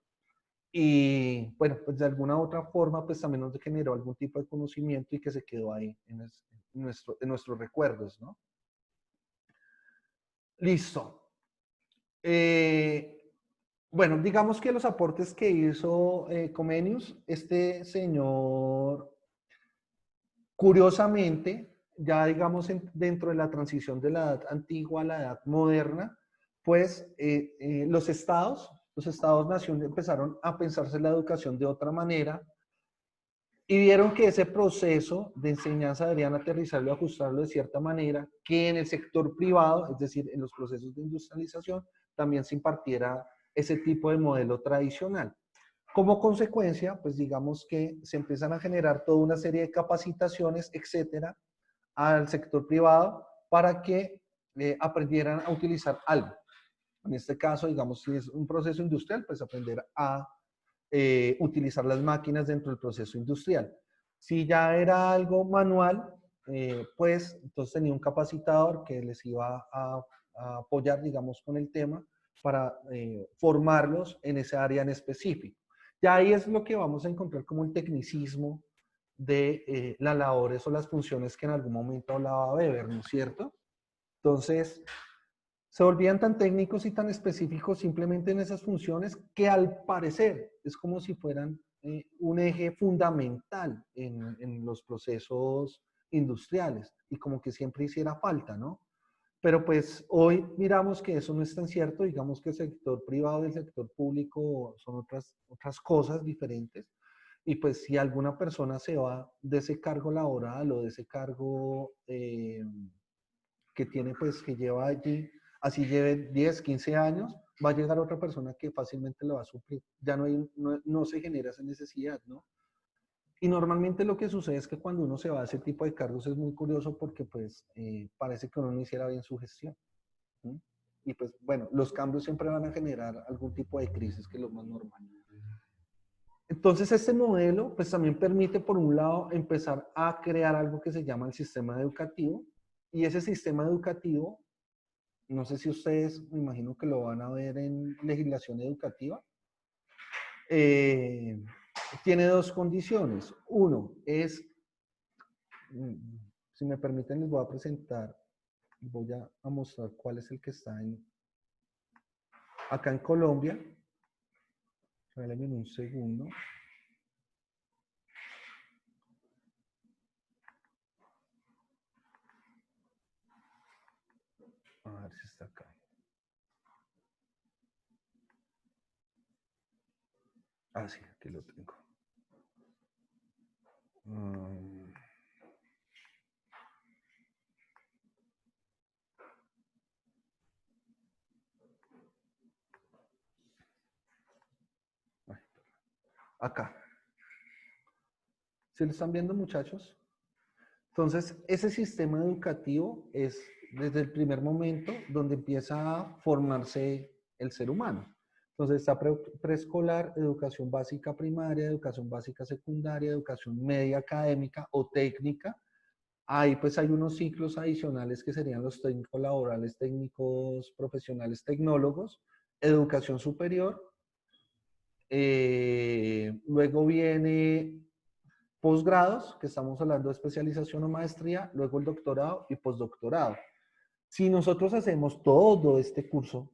Y bueno, pues de alguna u otra forma, pues también nos generó algún tipo de conocimiento y que se quedó ahí en nuestros recuerdos, ¿no? Listo. Bueno, digamos que los aportes que hizo Comenius, este señor, curiosamente, ya digamos dentro de la transición de la edad antigua a la edad moderna, pues los estados-nación empezaron a pensarse la educación de otra manera y vieron que ese proceso de enseñanza deberían aterrizarlo y ajustarlo de cierta manera, que en el sector privado, es decir, en los procesos de industrialización, también se impartiera ese tipo de modelo tradicional. Como consecuencia, pues digamos que se empiezan a generar toda una serie de capacitaciones, etcétera, al sector privado para que aprendieran a utilizar algo. En este caso, digamos, si es un proceso industrial, pues aprender a utilizar las máquinas dentro del proceso industrial. Si ya era algo manual, pues entonces tenía un capacitador que les iba a apoyar, digamos, con el tema para formarlos en esa área en específico. Y ahí es lo que vamos a encontrar como el tecnicismo de las labores o las funciones que en algún momento hablaba Weber, ¿no es cierto? Entonces, Se volvían tan técnicos y tan específicos simplemente en esas funciones que al parecer es como si fueran un eje fundamental en los procesos industriales y como que siempre hiciera falta, ¿no? Pero pues hoy miramos que eso no es tan cierto, digamos que el sector privado y el sector público son otras cosas diferentes. Y pues si alguna persona se va de ese cargo laboral o de ese cargo que tiene pues que lleva allí, así lleve 10, 15 años, va a llegar otra persona que fácilmente lo va a suplir. Ya no se genera esa necesidad, ¿no? Y normalmente lo que sucede es que cuando uno se va a ese tipo de cargos es muy curioso porque pues parece que uno no hiciera bien su gestión. ¿Sí? Y pues bueno, los cambios siempre van a generar algún tipo de crisis, que es lo más normal. Entonces este modelo pues también permite por un lado empezar a crear algo que se llama el sistema educativo, y ese sistema educativo, no sé si ustedes, me imagino que lo van a ver en legislación educativa, tiene dos condiciones. Uno es, si me permiten les voy a presentar, voy a mostrar cuál es el que está acá en Colombia. Regálenme un segundo. A ver si está acá. Ah, sí, aquí lo tengo. Acá. ¿Sí lo están viendo, muchachos? Entonces, ese sistema educativo es desde el primer momento donde empieza a formarse el ser humano. Entonces, está preescolar, educación básica primaria, educación básica secundaria, educación media académica o técnica. Ahí pues hay unos ciclos adicionales que serían los técnicos laborales, técnicos profesionales, tecnólogos, educación superior. Luego viene posgrados, que estamos hablando de especialización o maestría, luego el doctorado y postdoctorado. Si nosotros hacemos todo este curso,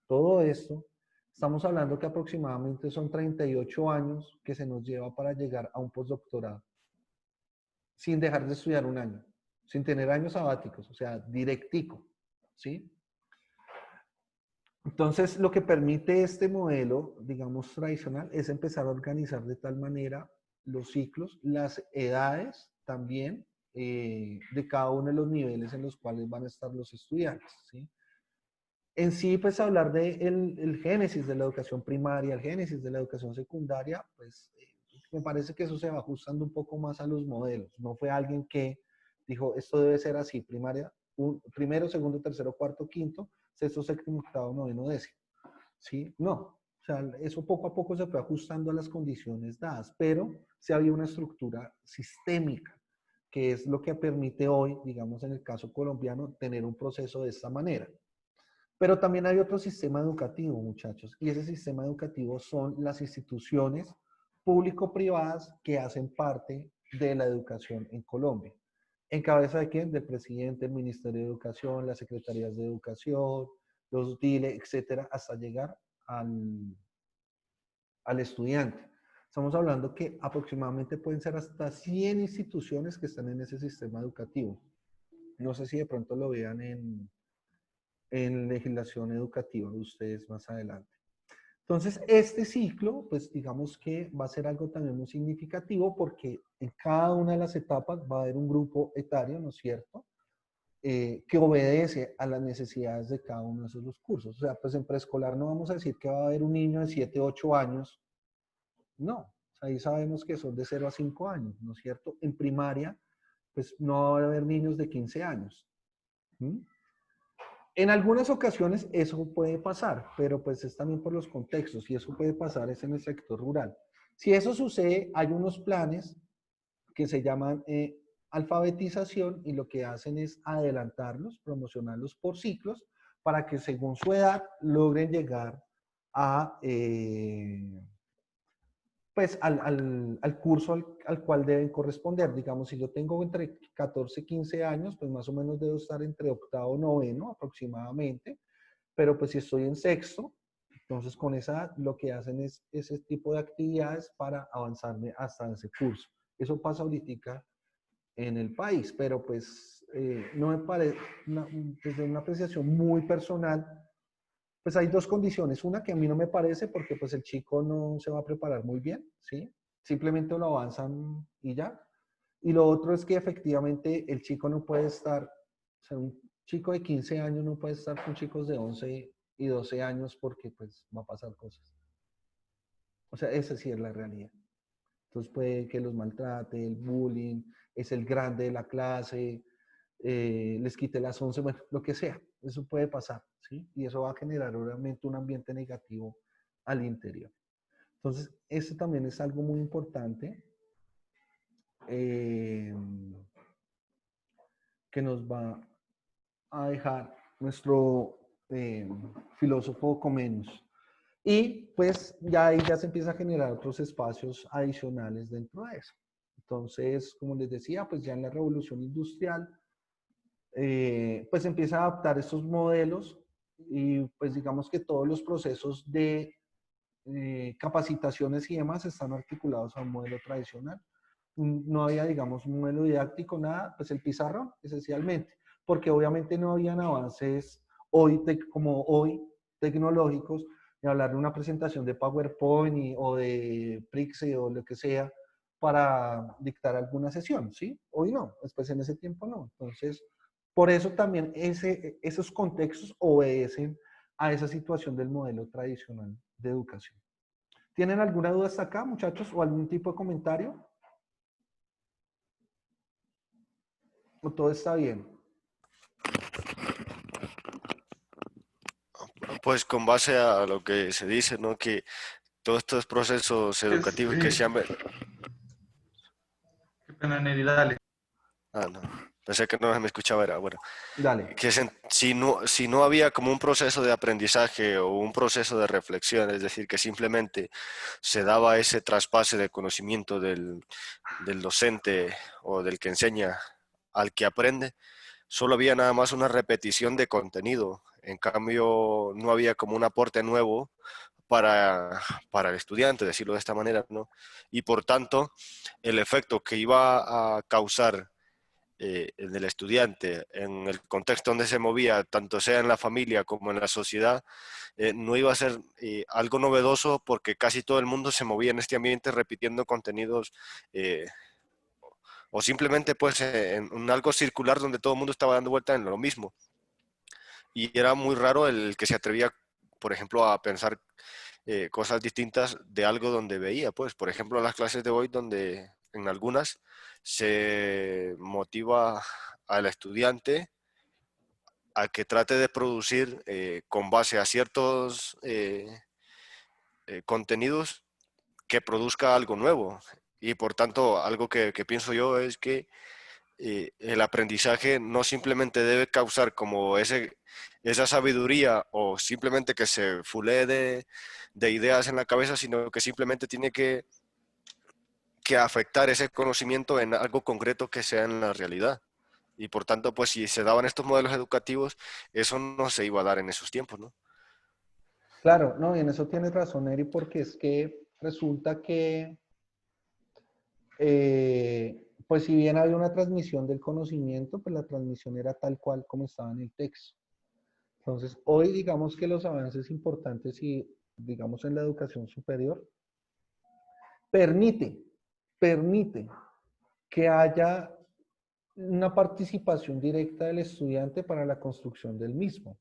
todo esto, estamos hablando que aproximadamente son 38 años que se nos lleva para llegar a un postdoctorado, sin dejar de estudiar un año, sin tener años sabáticos, o sea, directico, ¿sí? Entonces, lo que permite este modelo, digamos, tradicional, es empezar a organizar de tal manera los ciclos, las edades también de cada uno de los niveles en los cuales van a estar los estudiantes, ¿sí? En sí, pues hablar de el génesis de la educación primaria, el génesis de la educación secundaria, pues me parece que eso se va ajustando un poco más a los modelos. No fue alguien que dijo, esto debe ser así, primaria, primero, segundo, tercero, cuarto, quinto, sexto, séptimo, octavo, noveno, décimo. ¿Sí? No. O sea, eso poco a poco se fue ajustando a las condiciones dadas, pero sí había una estructura sistémica, que es lo que permite hoy, digamos en el caso colombiano, tener un proceso de esta manera. Pero también hay otro sistema educativo, muchachos, y ese sistema educativo son las instituciones público-privadas que hacen parte de la educación en Colombia. ¿En cabeza de quién? Del presidente, el Ministerio de Educación, las secretarías de educación, los DILE, etcétera, hasta llegar al estudiante. Estamos hablando que aproximadamente pueden ser hasta 100 instituciones que están en ese sistema educativo. No sé si de pronto lo vean en legislación educativa de ustedes más adelante. Entonces, este ciclo, pues digamos que va a ser algo también muy significativo porque en cada una de las etapas va a haber un grupo etario, ¿no es cierto?, que obedece a las necesidades de cada uno de esos cursos. O sea, pues en preescolar no vamos a decir que va a haber un niño de 7, 8 años. No, ahí sabemos que son de 0 a 5 años, ¿no es cierto? En primaria, pues no va a haber niños de 15 años. ¿Mm? En algunas ocasiones eso puede pasar, pero pues es también por los contextos y eso puede pasar es en el sector rural. Si eso sucede, hay unos planes que se llaman alfabetización y lo que hacen es adelantarlos, promocionarlos por ciclos para que según su edad logren llegar a, pues al curso al cual deben corresponder. Digamos, si yo tengo entre 14 y 15 años, pues más o menos debo estar entre octavo y noveno aproximadamente. pero pues si estoy en sexto, entonces con esa lo que hacen es ese tipo de actividades para avanzarme hasta ese curso. Eso pasa ahorita en el país, pero pues no me parece, desde una apreciación muy personal, pues hay dos condiciones. Una que a mí no me parece porque pues el chico no se va a preparar muy bien, ¿sí? Simplemente lo avanzan y ya. Y lo otro es que efectivamente el chico no puede estar, o sea, un chico de 15 años no puede estar con chicos de 11 y 12 años porque pues va a pasar cosas. O sea, esa sí es la realidad. Entonces puede que los maltrate, el bullying, es el grande de la clase, les quite las 11, bueno, lo que sea. Eso puede pasar, ¿sí? Y eso va a generar obviamente un ambiente negativo al interior. Entonces, eso también es algo muy importante que nos va a dejar nuestro filósofo Comenius. Y pues ya ahí ya se empieza a generar otros espacios adicionales dentro de eso. Entonces, como les decía, pues ya en la revolución industrial, pues empieza a adaptar estos modelos y pues digamos que todos los procesos de capacitaciones y demás están articulados a un modelo tradicional. No había, digamos, un modelo didáctico, nada, pues el pizarrón, esencialmente, porque obviamente no habían avances hoy, como hoy, tecnológicos, de hablar de una presentación de PowerPoint o de Prixie o lo que sea para dictar alguna sesión, ¿sí? Hoy no, después en ese tiempo no. Entonces, por eso también esos contextos obedecen a esa situación del modelo tradicional de educación. ¿Tienen alguna duda hasta acá, muchachos, o algún tipo de comentario? ¿O todo está bien? Pues con base a lo que se dice, ¿no? Que todos estos procesos educativos que se han... Qué pena, Neri, dale. Ah, no. Pensé que no me escuchaba, era bueno. Dale. Que si no había como un proceso de aprendizaje o un proceso de reflexión, es decir, que simplemente se daba ese traspase de conocimiento del docente o del que enseña al que aprende, solo había nada más una repetición de contenido. En cambio, no había como un aporte nuevo para el estudiante, decirlo de esta manera, ¿no? Y por tanto, el efecto que iba a causar en el estudiante, en el contexto donde se movía, tanto sea en la familia como en la sociedad, no iba a ser algo novedoso porque casi todo el mundo se movía en este ambiente repitiendo contenidos o simplemente pues en algo circular donde todo el mundo estaba dando vuelta en lo mismo. Y era muy raro el que se atrevía, por ejemplo, a pensar cosas distintas de algo donde veía, pues, por ejemplo, en las clases de hoy, donde en algunas se motiva al estudiante a que trate de producir con base a ciertos contenidos que produzca algo nuevo. Y por tanto, algo que pienso yo es que el aprendizaje no simplemente debe causar como esa sabiduría o simplemente que se fulee de ideas en la cabeza, sino que simplemente tiene que afectar ese conocimiento en algo concreto que sea en la realidad. Y por tanto, pues si se daban estos modelos educativos, eso no se iba a dar en esos tiempos, ¿no? Claro, no, y en eso tienes razón, Eri, porque es que resulta que, pues si bien había una transmisión del conocimiento, pues la transmisión era tal cual como estaba en el texto. Entonces, hoy digamos que los avances importantes y digamos en la educación superior permite que haya una participación directa del estudiante para la construcción del mismo.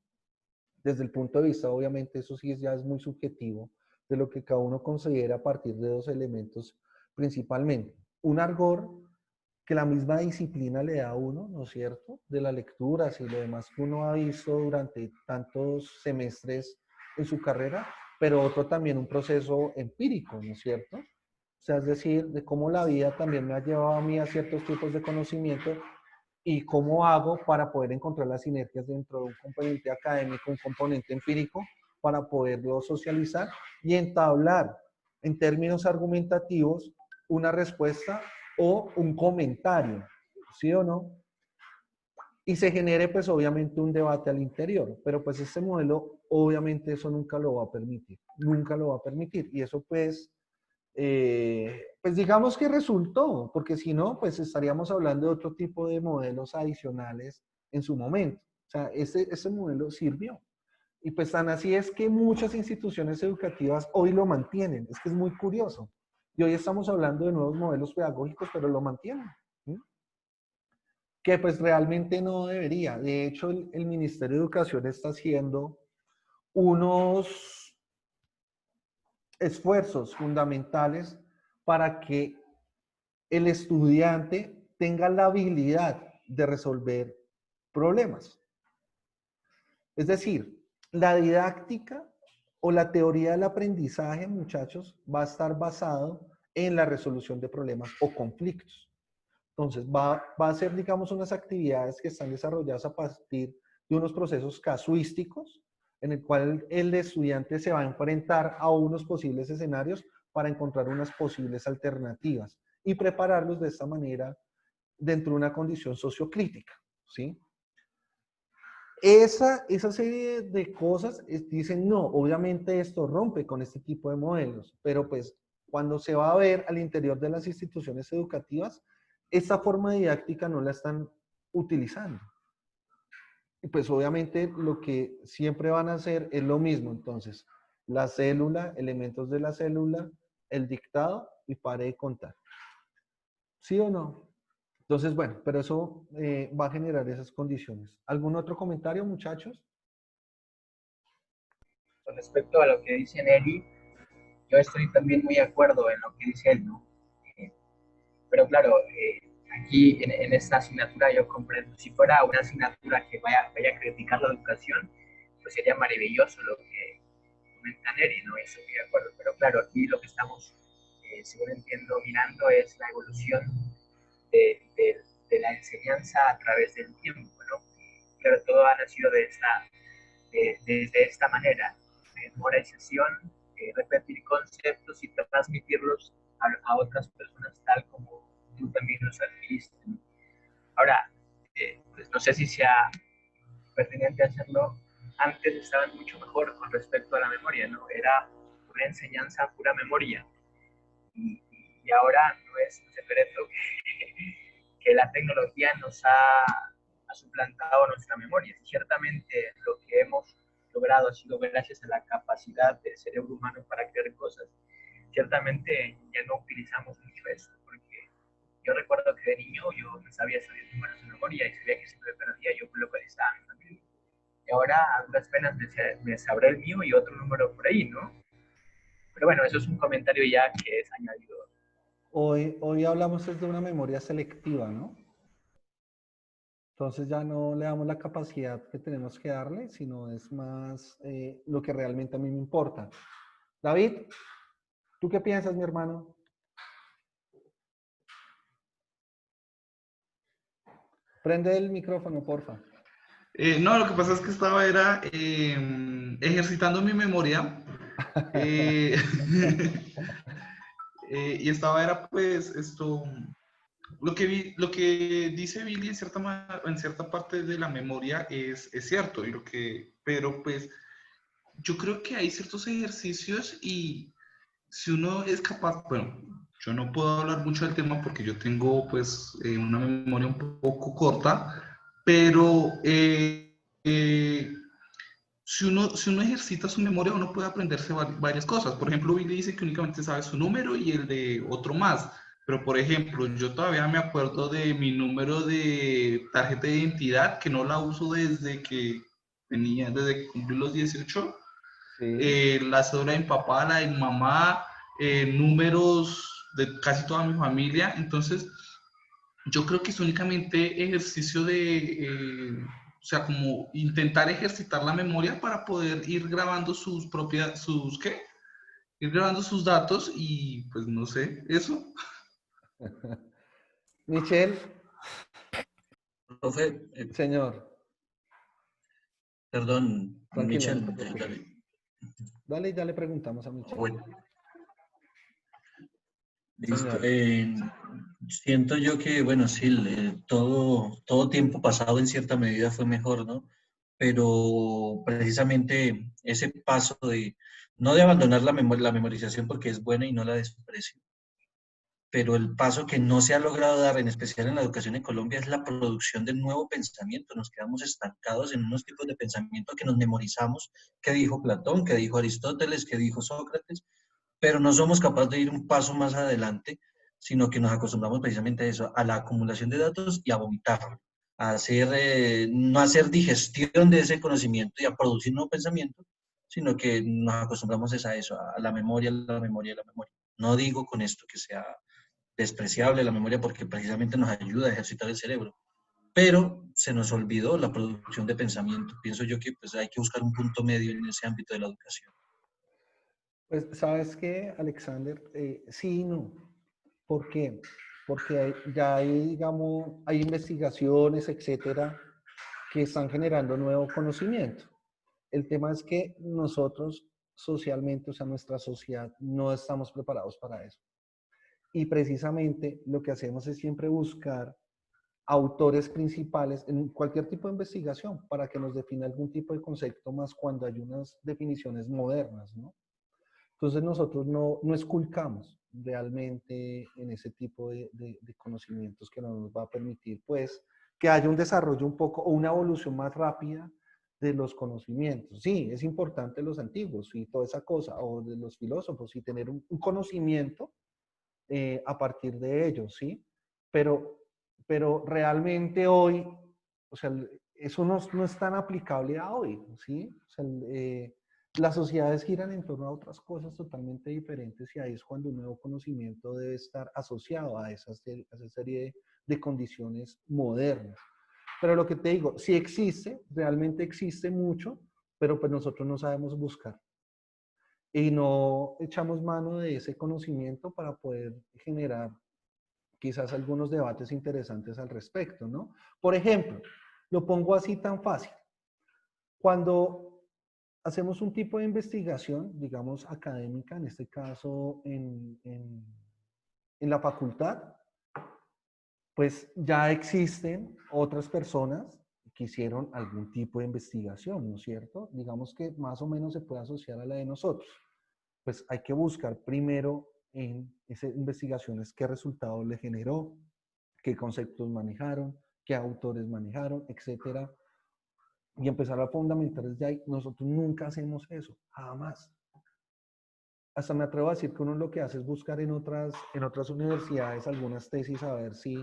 Desde el punto de vista, obviamente, eso sí ya es muy subjetivo, de lo que cada uno considera a partir de dos elementos principalmente. Un ardor que la misma disciplina le da a uno, ¿no es cierto? De las lecturas y lo demás que uno ha visto durante tantos semestres en su carrera, pero otro también un proceso empírico, ¿no es cierto? O sea, es decir, de cómo la vida también me ha llevado a mí a ciertos tipos de conocimiento y cómo hago para poder encontrar las sinergias dentro de un componente académico, un componente empírico, para poderlo socializar y entablar en términos argumentativos una respuesta o un comentario, ¿sí o no? y se genere pues obviamente un debate al interior, pero pues este modelo obviamente eso nunca lo va a permitir, nunca lo va a permitir, y eso pues, pues digamos que resultó, porque si no pues estaríamos hablando de otro tipo de modelos adicionales en su momento, o sea, ese modelo sirvió. Y pues tan así es que muchas instituciones educativas hoy lo mantienen. Es que es muy curioso. Y hoy estamos hablando de nuevos modelos pedagógicos, pero lo mantienen. ¿Sí? Que pues realmente no debería. De hecho, el Ministerio de Educación está haciendo unos esfuerzos fundamentales para que el estudiante tenga la habilidad de resolver problemas. Es decir, la didáctica o la teoría del aprendizaje, muchachos, va a estar basado en la resolución de problemas o conflictos. Entonces, va a ser, digamos, unas actividades que están desarrolladas a partir de unos procesos casuísticos, en el cual el estudiante se va a enfrentar a unos posibles escenarios para encontrar unas posibles alternativas y prepararlos de esta manera dentro de una condición sociocrítica, ¿sí? Esa serie de cosas dicen, no, obviamente esto rompe con este tipo de modelos, pero pues cuando se va a ver al interior de las instituciones educativas, esta forma didáctica no la están utilizando. Y pues obviamente lo que siempre van a hacer es lo mismo. Entonces, la célula, elementos de la célula, el dictado y pare de contar. ¿Sí o no? Entonces, bueno, pero eso va a generar esas condiciones. ¿Algún otro comentario, muchachos? Con respecto a lo que dice Neri, yo estoy también muy de acuerdo en lo que dice él, ¿no? Pero claro, aquí en esta asignatura yo comprendo, si fuera una asignatura que vaya a criticar la educación, pues sería maravilloso lo que comenta Neri, ¿no? Eso estoy de acuerdo. Pero claro, aquí lo que estamos, según entiendo, mirando es la evolución de la enseñanza a través del tiempo, ¿no? Claro, todo ha nacido desde esta manera, memorización, repetir conceptos y transmitirlos a otras personas tal como tú también los adquiriste. Ahora, pues no sé si sea pertinente hacerlo. Antes estaban mucho mejor con respecto a la memoria, ¿no? Era una enseñanza pura memoria. Y ahora no es un secreto que la tecnología nos ha suplantado nuestra memoria. Ciertamente lo que hemos logrado ha sido gracias a la capacidad del cerebro humano para crear cosas. Ciertamente ya no utilizamos mucho eso, porque yo recuerdo que de niño yo no sabía saber números de memoria y sabía que si me perdía yo me localizaba a mi familia. Y ahora a duras penas me sabré el mío y otro número por ahí, ¿no? Pero bueno, eso es un comentario ya que es añadido. Hoy hablamos de una memoria selectiva, ¿no? Entonces ya no le damos la capacidad que tenemos que darle, sino es más lo que realmente a mí me importa. David, ¿tú qué piensas, mi hermano? Prende el micrófono, porfa. No, lo que pasa es que estaba ejercitando mi memoria y estaba pues esto, lo que dice Billy en cierta parte de la memoria es cierto, pero pues yo creo que hay ciertos ejercicios y si uno es capaz, bueno, yo no puedo hablar mucho del tema porque yo tengo pues una memoria un poco corta, pero si uno ejercita su memoria, uno puede aprenderse varias cosas. Por ejemplo, Billy dice que únicamente sabe su número y el de otro más. Pero, por ejemplo, yo todavía me acuerdo de mi número de tarjeta de identidad, que no la uso desde que cumplí los 18. Sí. La cédula de mi papá, la de mi mamá, números de casi toda mi familia. Entonces, yo creo que es únicamente ejercicio o sea, como intentar ejercitar la memoria para poder ir grabando ir grabando sus datos y pues no sé, eso. Michelle, Profe, señor. perdón, Tranquilo, no Michelle, te preocupes. dale. Dale y ya le preguntamos a Michelle. Bueno, listo. Señor. Siento yo que, bueno, sí, todo tiempo pasado en cierta medida fue mejor, ¿no? Pero precisamente ese paso de, no de abandonar la memorización porque es buena y no la desprecio, pero el paso que no se ha logrado dar, en especial en la educación en Colombia, es la producción del nuevo pensamiento. Nos quedamos estancados en unos tipos de pensamiento que nos memorizamos, que dijo Platón, que dijo Aristóteles, que dijo Sócrates, pero no somos capaces de ir un paso más adelante, sino que nos acostumbramos precisamente a eso, a la acumulación de datos y a vomitarlo, a hacer, no hacer digestión de ese conocimiento y a producir nuevo pensamiento, sino que nos acostumbramos es a eso, a la memoria, la memoria, la memoria. No digo con esto que sea despreciable la memoria porque precisamente nos ayuda a ejercitar el cerebro, pero se nos olvidó la producción de pensamiento. Pienso yo que pues, hay que buscar un punto medio en ese ámbito de la educación. Pues, ¿sabes qué, Alexander? Sí y no. ¿Por qué? Porque ya hay, digamos, hay investigaciones, etcétera, que están generando nuevo conocimiento. El tema es que nosotros socialmente, o sea, nuestra sociedad, no estamos preparados para eso. Y precisamente lo que hacemos es siempre buscar autores principales en cualquier tipo de investigación para que nos defina algún tipo de concepto más cuando hay unas definiciones modernas, ¿no? Entonces nosotros no esculcamos realmente en ese tipo de conocimientos que no nos va a permitir, pues, que haya un desarrollo un poco o una evolución más rápida de los conocimientos. Sí, es importante los antiguos y toda esa cosa, o de los filósofos, y tener un conocimiento a partir de ellos, ¿sí? Pero realmente hoy, o sea, eso no es tan aplicable a hoy, ¿sí? O sea, las sociedades giran en torno a otras cosas totalmente diferentes y ahí es cuando un nuevo conocimiento debe estar asociado a esa serie de condiciones modernas. Pero lo que te digo, sí existe, realmente existe mucho, pero pues nosotros no sabemos buscar y no echamos mano de ese conocimiento para poder generar quizás algunos debates interesantes al respecto, ¿no? Por ejemplo, lo pongo así tan fácil. Cuando hacemos un tipo de investigación, digamos académica, en este caso en la facultad, pues ya existen otras personas que hicieron algún tipo de investigación, ¿no es cierto? Digamos que más o menos se puede asociar a la de nosotros. Pues hay que buscar primero en esas investigaciones qué resultados le generó, qué conceptos manejaron, qué autores manejaron, etcétera, y empezar a fundamentar desde ahí. Nosotros nunca hacemos eso, jamás. Hasta me atrevo a decir que uno lo que hace es buscar en otras universidades algunas tesis a ver si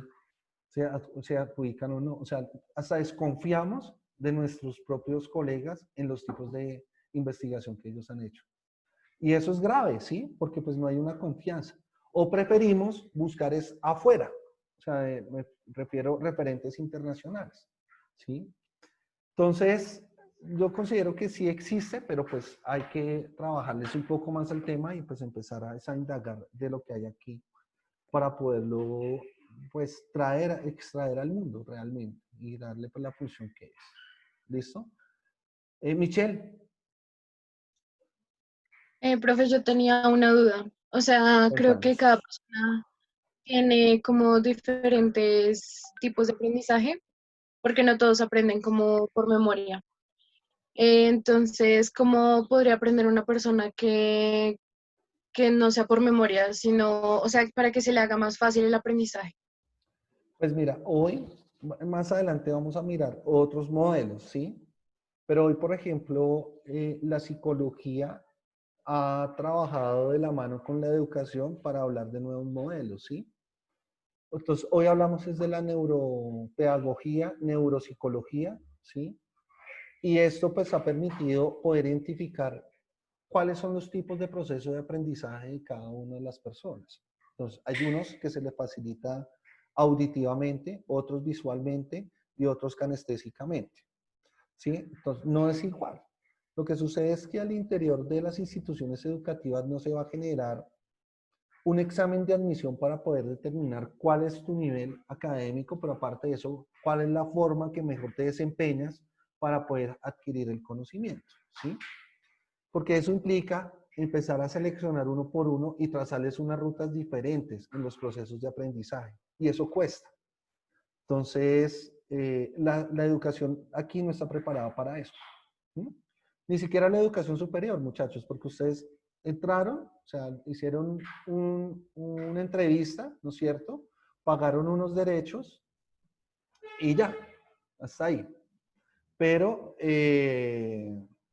se adjudican o no. O sea, hasta desconfiamos de nuestros propios colegas en los tipos de investigación que ellos han hecho. Y eso es grave, ¿sí? Porque pues no hay una confianza. O preferimos buscar es afuera. O sea, me refiero a referentes internacionales, ¿sí? Entonces, yo considero que sí existe, pero pues hay que trabajarles un poco más al tema y pues empezar a indagar de lo que hay aquí para poderlo pues extraer al mundo realmente y darle pues la función que es. ¿Listo? Michelle. Profe, yo tenía una duda. O sea, creo que Cuéntanos. cada persona tiene como diferentes tipos de aprendizaje, porque no todos aprenden como por memoria. Entonces, ¿cómo podría aprender una persona que no sea por memoria, sino, o sea, para que se le haga más fácil el aprendizaje? Pues mira, hoy, más adelante vamos a mirar otros modelos, ¿sí? Pero hoy, por ejemplo, la psicología ha trabajado de la mano con la educación para hablar de nuevos modelos, ¿sí? Entonces, hoy hablamos es de la neuropedagogía, neuropsicología, ¿sí? Y esto pues ha permitido poder identificar cuáles son los tipos de proceso de aprendizaje de cada una de las personas. Entonces, hay unos que se les facilita auditivamente, otros visualmente y otros canestésicamente, ¿sí? Entonces, no es igual. Lo que sucede es que al interior de las instituciones educativas no se va a generar un examen de admisión para poder determinar cuál es tu nivel académico, pero aparte de eso, cuál es la forma que mejor te desempeñas para poder adquirir el conocimiento, ¿sí? Porque eso implica empezar a seleccionar uno por uno y trazarles unas rutas diferentes en los procesos de aprendizaje. Y eso cuesta. Entonces, la educación aquí no está preparada para eso. ¿Mm? Ni siquiera la educación superior, muchachos, porque ustedes entraron, o sea, hicieron una entrevista, ¿no es cierto? Pagaron unos derechos y ya, hasta ahí. Pero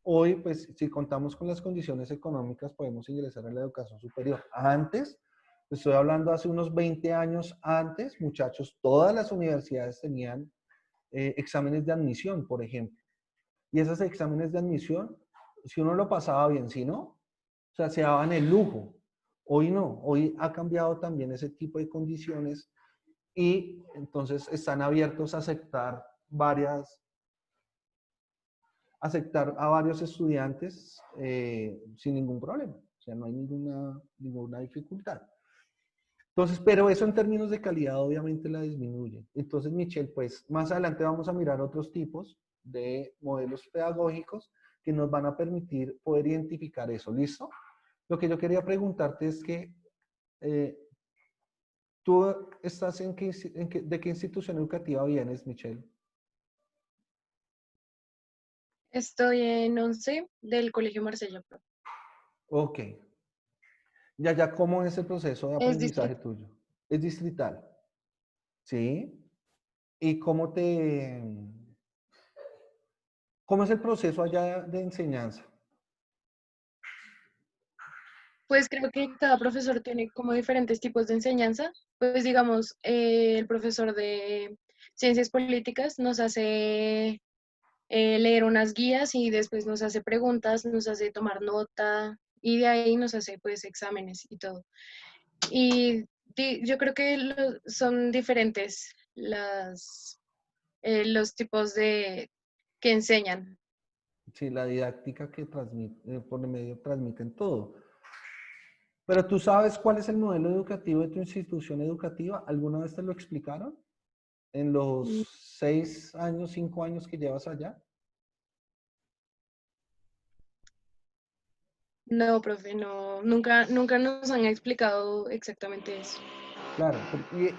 hoy, pues, si contamos con las condiciones económicas, podemos ingresar a la educación superior. Antes, estoy hablando hace unos 20 años antes, muchachos, todas las universidades tenían exámenes de admisión, por ejemplo. Y esos exámenes de admisión, si uno lo pasaba bien, si no, o sea, se daban el lujo. Hoy no, hoy ha cambiado también ese tipo de condiciones y entonces están abiertos a aceptar a varios estudiantes sin ningún problema. O sea, no hay ninguna dificultad. Entonces, pero eso en términos de calidad obviamente la disminuye. Entonces, Michelle, pues más adelante vamos a mirar otros tipos de modelos pedagógicos que nos van a permitir poder identificar eso. ¿Listo? Lo que yo quería preguntarte es que tú estás ¿de qué institución educativa vienes, Michelle? Estoy en 11 del Colegio Marsella Pro. Ok. Ya, ¿cómo es el proceso de Es aprendizaje tuyo? Es distrital. ¿Sí? ¿Y cómo es el proceso allá de enseñanza? Pues creo que cada profesor tiene como diferentes tipos de enseñanza. Pues digamos, el profesor de ciencias políticas nos hace leer unas guías y después nos hace preguntas, nos hace tomar nota y de ahí nos hace pues exámenes y todo. Y yo creo que son diferentes los tipos de que enseñan. Sí, la didáctica que transmite, por el medio transmiten todo. Pero tú sabes cuál es el modelo educativo de tu institución educativa. ¿Alguna vez te lo explicaron? ¿En los 6 años, 5 años que llevas allá? No, profe, no, nunca nos han explicado exactamente eso. Claro,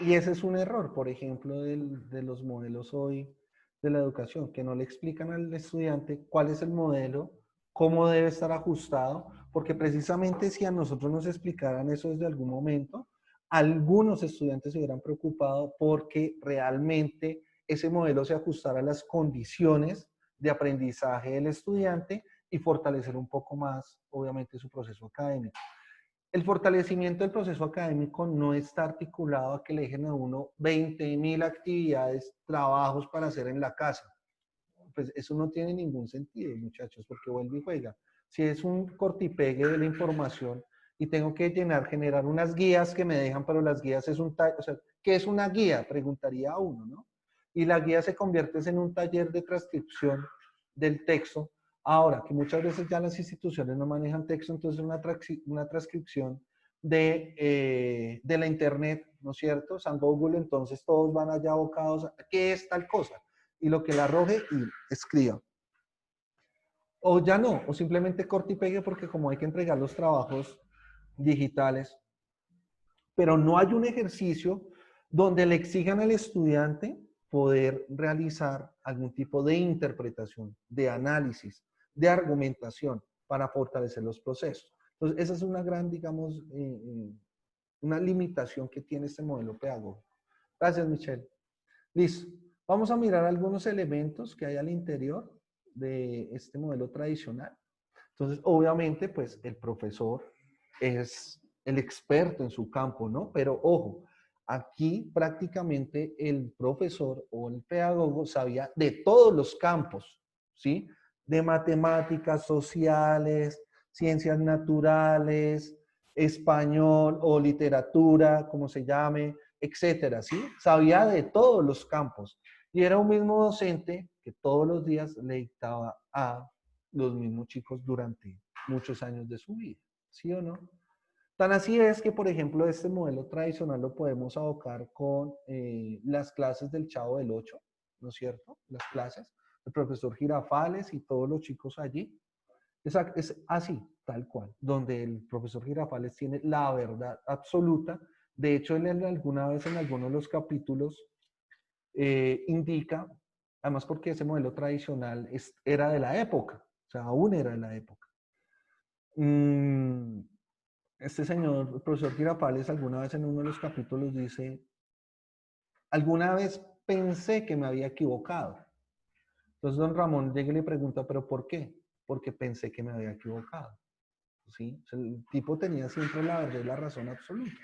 y ese es un error, por ejemplo, de los modelos hoy de la educación, que no le explican al estudiante cuál es el modelo, cómo debe estar ajustado, porque precisamente si a nosotros nos explicaran eso desde algún momento, algunos estudiantes se hubieran preocupado porque realmente ese modelo se ajustara a las condiciones de aprendizaje del estudiante y fortalecer un poco más, obviamente, su proceso académico. El fortalecimiento del proceso académico no está articulado a que le dejen a uno 20.000 actividades, trabajos para hacer en la casa. Pues eso no tiene ningún sentido, muchachos, porque vuelve y juega. Si es un cortipegue de la información y tengo que generar unas guías que me dejan, pero las guías es o sea, ¿qué es una guía? Preguntaría a uno, ¿no? Y la guía se convierte en un taller de transcripción del texto. Ahora, que muchas veces ya las instituciones no manejan texto, entonces una transcripción de la internet, ¿no es cierto? San Google, entonces todos van allá abocados a qué es tal cosa. Y lo que la arroje y escriba. O ya no, o simplemente corte y pegue porque como hay que entregar los trabajos digitales, pero no hay un ejercicio donde le exijan al estudiante poder realizar algún tipo de interpretación, de análisis, de argumentación para fortalecer los procesos. Entonces, esa es una gran, digamos, una limitación que tiene este modelo pedagógico. Gracias, Michelle. Listo. Vamos a mirar algunos elementos que hay al interior de este modelo tradicional. Entonces, obviamente, pues el profesor es el experto en su campo, ¿no? Pero ojo, aquí prácticamente el profesor o el pedagogo sabía de todos los campos, ¿sí? De matemáticas, sociales, ciencias naturales, español o literatura, como se llame, etcétera, ¿sí? Sabía de todos los campos. Y era un mismo docente que todos los días le dictaba a los mismos chicos durante muchos años de su vida, ¿sí o no? Tan así es que, por ejemplo, este modelo tradicional lo podemos abocar con las clases del Chavo del Ocho, ¿no es cierto? Las clases, el profesor Girafales y todos los chicos allí. Es así, tal cual, donde el profesor Girafales tiene la verdad absoluta. De hecho, él alguna vez en alguno de los capítulos indica, además porque ese modelo tradicional era de la época, o sea, aún era de la época. Este señor, el profesor Girafales, alguna vez en uno de los capítulos dice, alguna vez pensé que me había equivocado. Entonces don Ramón llega y le pregunta, ¿pero por qué? Porque pensé que me había equivocado. ¿Sí? O sea, el tipo tenía siempre la verdad y la razón absoluta.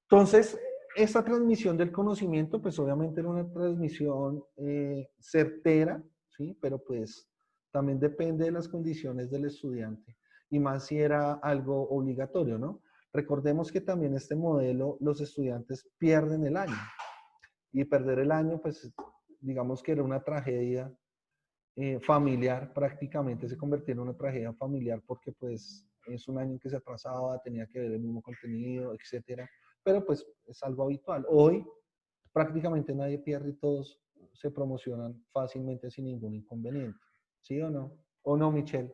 Entonces, esta transmisión del conocimiento, pues obviamente era una transmisión certera, ¿sí? Pero pues también depende de las condiciones del estudiante y más si era algo obligatorio, ¿no? Recordemos que también este modelo, los estudiantes pierden el año y perder el año, pues digamos que era una tragedia familiar, prácticamente se convirtió en una tragedia familiar porque pues es un año que se atrasaba, tenía que ver el mismo contenido, etcétera, pero pues es algo habitual. Hoy prácticamente nadie pierde y todos se promocionan fácilmente sin ningún inconveniente, ¿sí o no? ¿O no, Michelle?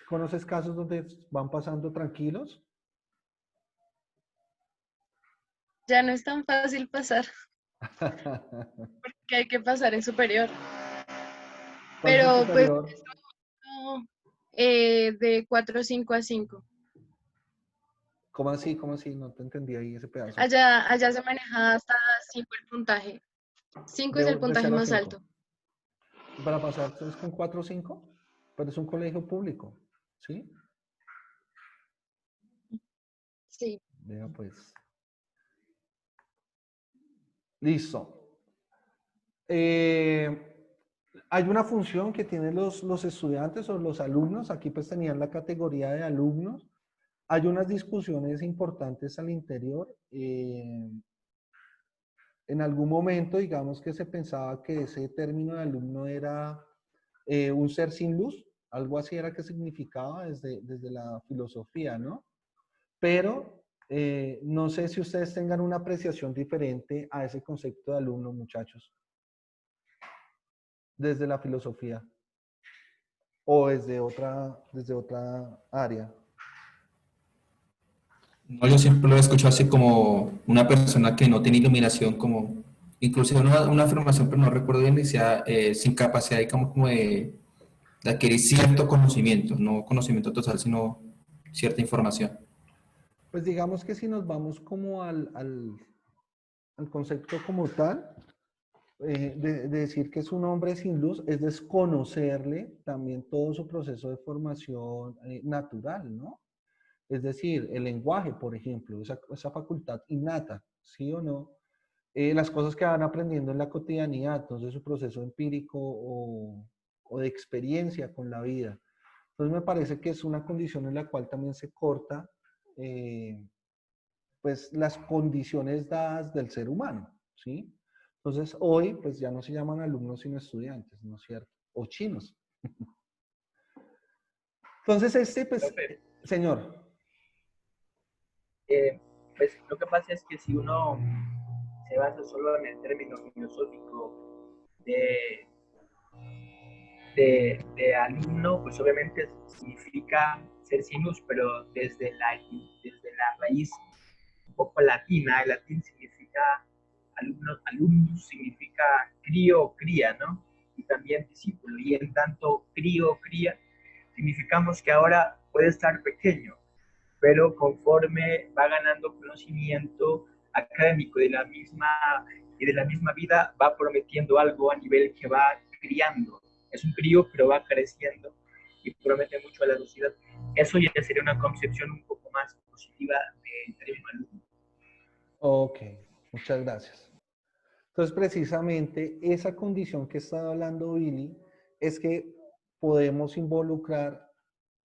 ¿Conoces casos donde van pasando tranquilos? Ya no es tan fácil pasar, que hay que pasar en superior. ¿Cuál es el Pero pues superior? no, de 4.5 a 5. ¿Cómo así? ¿Cómo así? No te entendí ahí ese pedazo. Allá se maneja hasta 5 el puntaje. 5 es el De puntaje 0 a más 5. alto. Para pasar es con 4 o 5, pero es un colegio público, ¿sí? Sí. Vea pues. Listo. Hay una función que tienen los estudiantes o los alumnos. Aquí pues tenían la categoría de alumnos. Hay unas discusiones importantes al interior. En algún momento, digamos que se pensaba que ese término de alumno era un ser sin luz. Algo así era que significaba desde la filosofía, ¿no? Pero no sé si ustedes tengan una apreciación diferente a ese concepto de alumno, muchachos, desde la filosofía o desde otra área. No, yo siempre lo he escuchado así como una persona que no tiene iluminación, como inclusive una afirmación, pero no recuerdo bien, decía sin capacidad como de adquirir cierto conocimiento, no conocimiento total, sino cierta información. Pues digamos que si nos vamos como al concepto como tal, de decir que es un hombre sin luz, es desconocerle también todo su proceso de formación natural, ¿no? Es decir, el lenguaje, por ejemplo, esa facultad innata, ¿sí o no? Las cosas que van aprendiendo en la cotidianidad, entonces su proceso empírico o de experiencia con la vida. Entonces me parece que es una condición en la cual también se corta pues las condiciones dadas del ser humano, ¿sí? Entonces hoy pues ya no se llaman alumnos sino estudiantes, ¿no es cierto? O chinos. Entonces pues, Profe, señor. pues lo que pasa es que si uno se basa solo en el término filosófico de, de alumno, pues obviamente significa ser sin luz, pero desde la raíz un poco latina, el latín significa alumnus significa crío o cría, ¿no? Y también discípulo. Y en tanto crío o cría, significamos que ahora puede estar pequeño, pero conforme va ganando conocimiento académico y de la misma vida, va prometiendo algo a nivel que va criando. Es un crío, pero va creciendo y promete mucho a la sociedad. Eso ya sería una concepción un poco más positiva del término alumno. Ok, muchas gracias. Entonces, precisamente esa condición que estaba hablando Billy es que podemos involucrar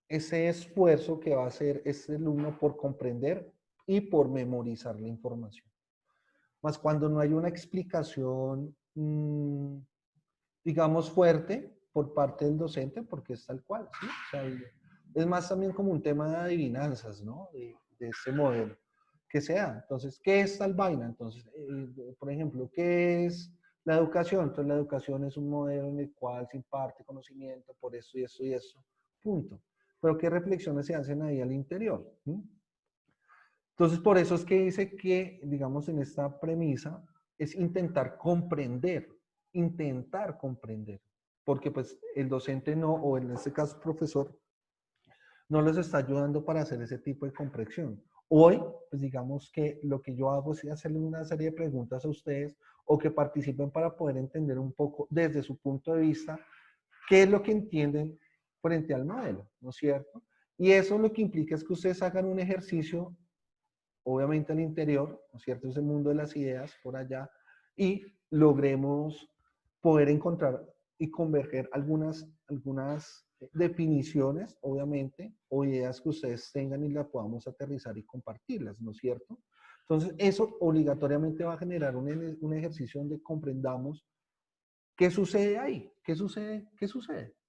ese esfuerzo que va a hacer este alumno por comprender y por memorizar la información. Más cuando no hay una explicación, digamos, fuerte por parte del docente, porque es tal cual, ¿sí? O sea, es más también como un tema de adivinanzas, ¿no? De ese modelo que sea. Entonces, ¿qué es tal vaina? Entonces, por ejemplo, ¿qué es la educación? Entonces, la educación es un modelo en el cual se imparte conocimiento por esto y esto y esto, punto. Pero ¿qué reflexiones se hacen ahí al interior? ¿Mm? Entonces, por eso es que dice que, digamos, en esta premisa, es intentar comprender, porque pues el docente no, o en este caso el profesor, no les está ayudando para hacer ese tipo de comprensión. Hoy, pues digamos que lo que yo hago es hacerle una serie de preguntas a ustedes o que participen para poder entender un poco desde su punto de vista qué es lo que entienden frente al modelo, ¿no es cierto? Y eso lo que implica es que ustedes hagan un ejercicio, obviamente al interior, ¿no es cierto? Es el mundo de las ideas por allá, y logremos poder encontrar y converger algunas definiciones, obviamente, o ideas que ustedes tengan y las podamos aterrizar y compartirlas, ¿no es cierto? Entonces, eso obligatoriamente va a generar un ejercicio donde comprendamos qué sucede ahí, qué sucede,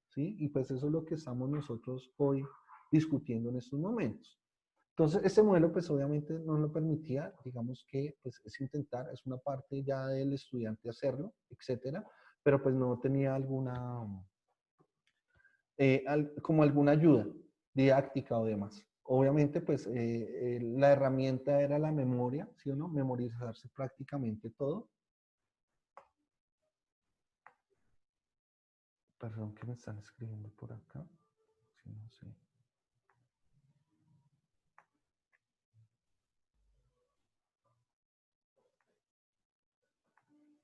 ¿sí? Y pues eso es lo que estamos nosotros hoy discutiendo en estos momentos. Entonces, este modelo, pues obviamente no lo permitía, digamos que pues, es intentar, es una parte ya del estudiante hacerlo, etcétera, pero pues no tenía alguna, como alguna ayuda didáctica o demás. Obviamente, pues la herramienta era la memoria, ¿sí o no? Memorizarse prácticamente todo. Perdón, ¿qué me están escribiendo por acá? Sí, no sé.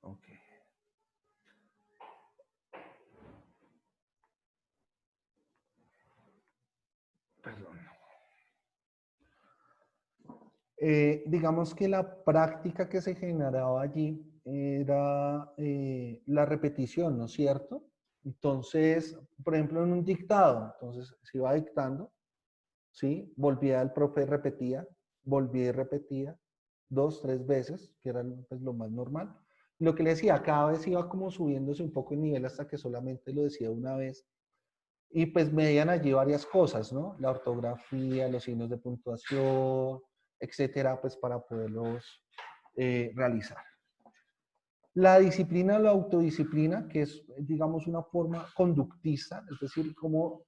Ok. Perdón. Digamos que la práctica que se generaba allí era la repetición, ¿no es cierto? Entonces, por ejemplo, en un dictado, entonces se iba dictando, ¿sí? Volvía el profe, repetía, volvía y repetía 2, 3 veces, que era pues, lo más normal. Lo que le decía, cada vez iba como subiéndose un poco el nivel hasta que solamente lo decía una vez. Y pues medían allí varias cosas, ¿no? La ortografía, los signos de puntuación, etcétera, pues para poderlos realizar. La disciplina o la autodisciplina, que es, digamos, una forma conductista, es decir, cómo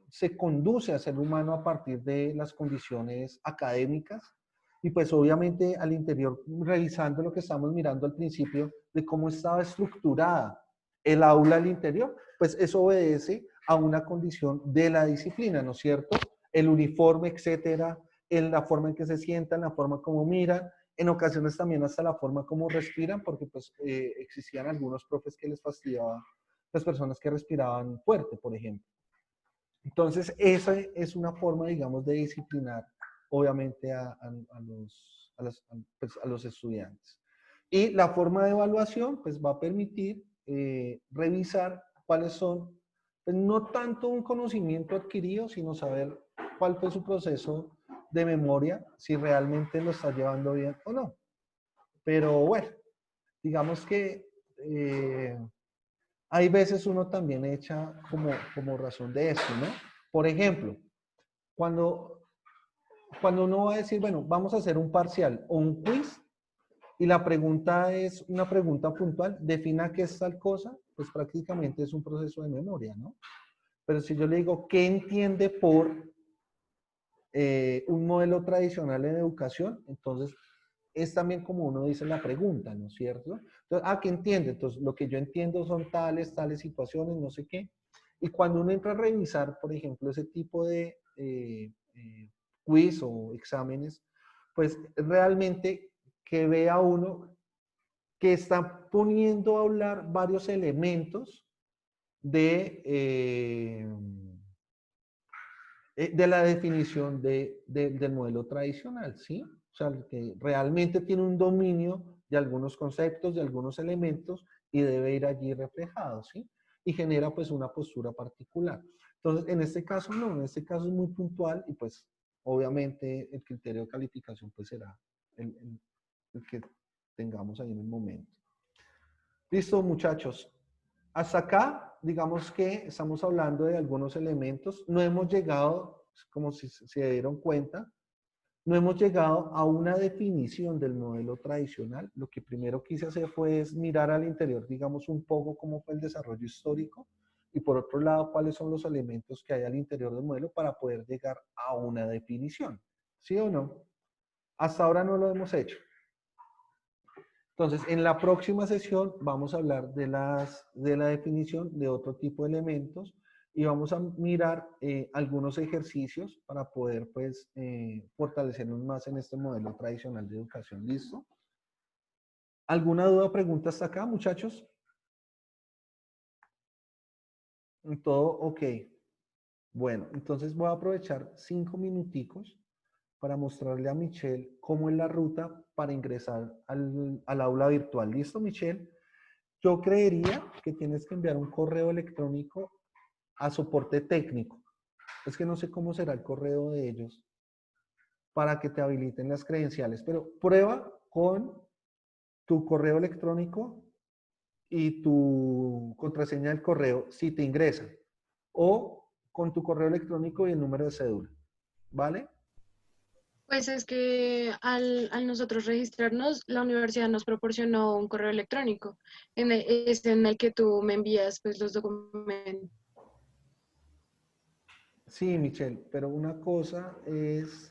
se conduce al ser humano a partir de las condiciones académicas y pues obviamente al interior, revisando lo que estamos mirando al principio de cómo estaba estructurada el aula al interior, pues eso obedece a una condición de la disciplina, ¿no es cierto? El uniforme, etcétera, en la forma en que se sientan, la forma como miran, en ocasiones también hasta la forma como respiran, porque pues existían algunos profes que les fastidiaba las personas que respiraban fuerte, por ejemplo. Entonces, esa es una forma, digamos, de disciplinar, obviamente, a los estudiantes. Y la forma de evaluación, pues, va a permitir revisar cuáles son, pues, no tanto un conocimiento adquirido, sino saber cuál fue su proceso de memoria, si realmente lo está llevando bien o no. Pero bueno, digamos que hay veces uno también echa como razón de esto, ¿no? Por ejemplo, cuando uno va a decir, bueno, vamos a hacer un parcial o un quiz y la pregunta es una pregunta puntual, defina qué es tal cosa, pues prácticamente es un proceso de memoria, ¿no? Pero si yo le digo, ¿qué entiende por un modelo tradicional en educación? Entonces, es también como uno dice la pregunta, ¿no es cierto? Entonces, ¿qué entiende? Entonces, lo que yo entiendo son tales situaciones, no sé qué. Y cuando uno entra a revisar, por ejemplo, ese tipo de quiz o exámenes, pues realmente que vea uno que está poniendo a hablar varios elementos de la definición del modelo tradicional, ¿sí? O sea, que realmente tiene un dominio de algunos conceptos, de algunos elementos y debe ir allí reflejado, ¿sí? Y genera pues una postura particular. Entonces, en este caso no, en este caso es muy puntual y pues obviamente el criterio de calificación pues será el que tengamos ahí en el momento. Listo, muchachos. Hasta acá, digamos que estamos hablando de algunos elementos. No hemos llegado, como si se dieron cuenta, no hemos llegado a una definición del modelo tradicional. Lo que primero quise hacer fue mirar al interior, digamos, un poco cómo fue el desarrollo histórico y por otro lado, cuáles son los elementos que hay al interior del modelo para poder llegar a una definición. ¿Sí o no? Hasta ahora no lo hemos hecho. Entonces, en la próxima sesión vamos a hablar de la definición de otro tipo de elementos y vamos a mirar algunos ejercicios para poder, pues, fortalecernos más en este modelo tradicional de educación. ¿Listo? ¿Alguna duda o pregunta hasta acá, muchachos? Todo ok. Bueno, entonces voy a aprovechar 5 minuticos para mostrarle a Michelle cómo es la ruta para ingresar al aula virtual. ¿Listo, Michelle? Yo creería que tienes que enviar un correo electrónico a soporte técnico. Es que no sé cómo será el correo de ellos para que te habiliten las credenciales, pero prueba con tu correo electrónico y tu contraseña del correo si te ingresan, o con tu correo electrónico y el número de cédula, ¿vale? Pues es que al nosotros registrarnos, la universidad nos proporcionó un correo electrónico, es en el que tú me envías pues los documentos. Sí, Michelle, pero una cosa es...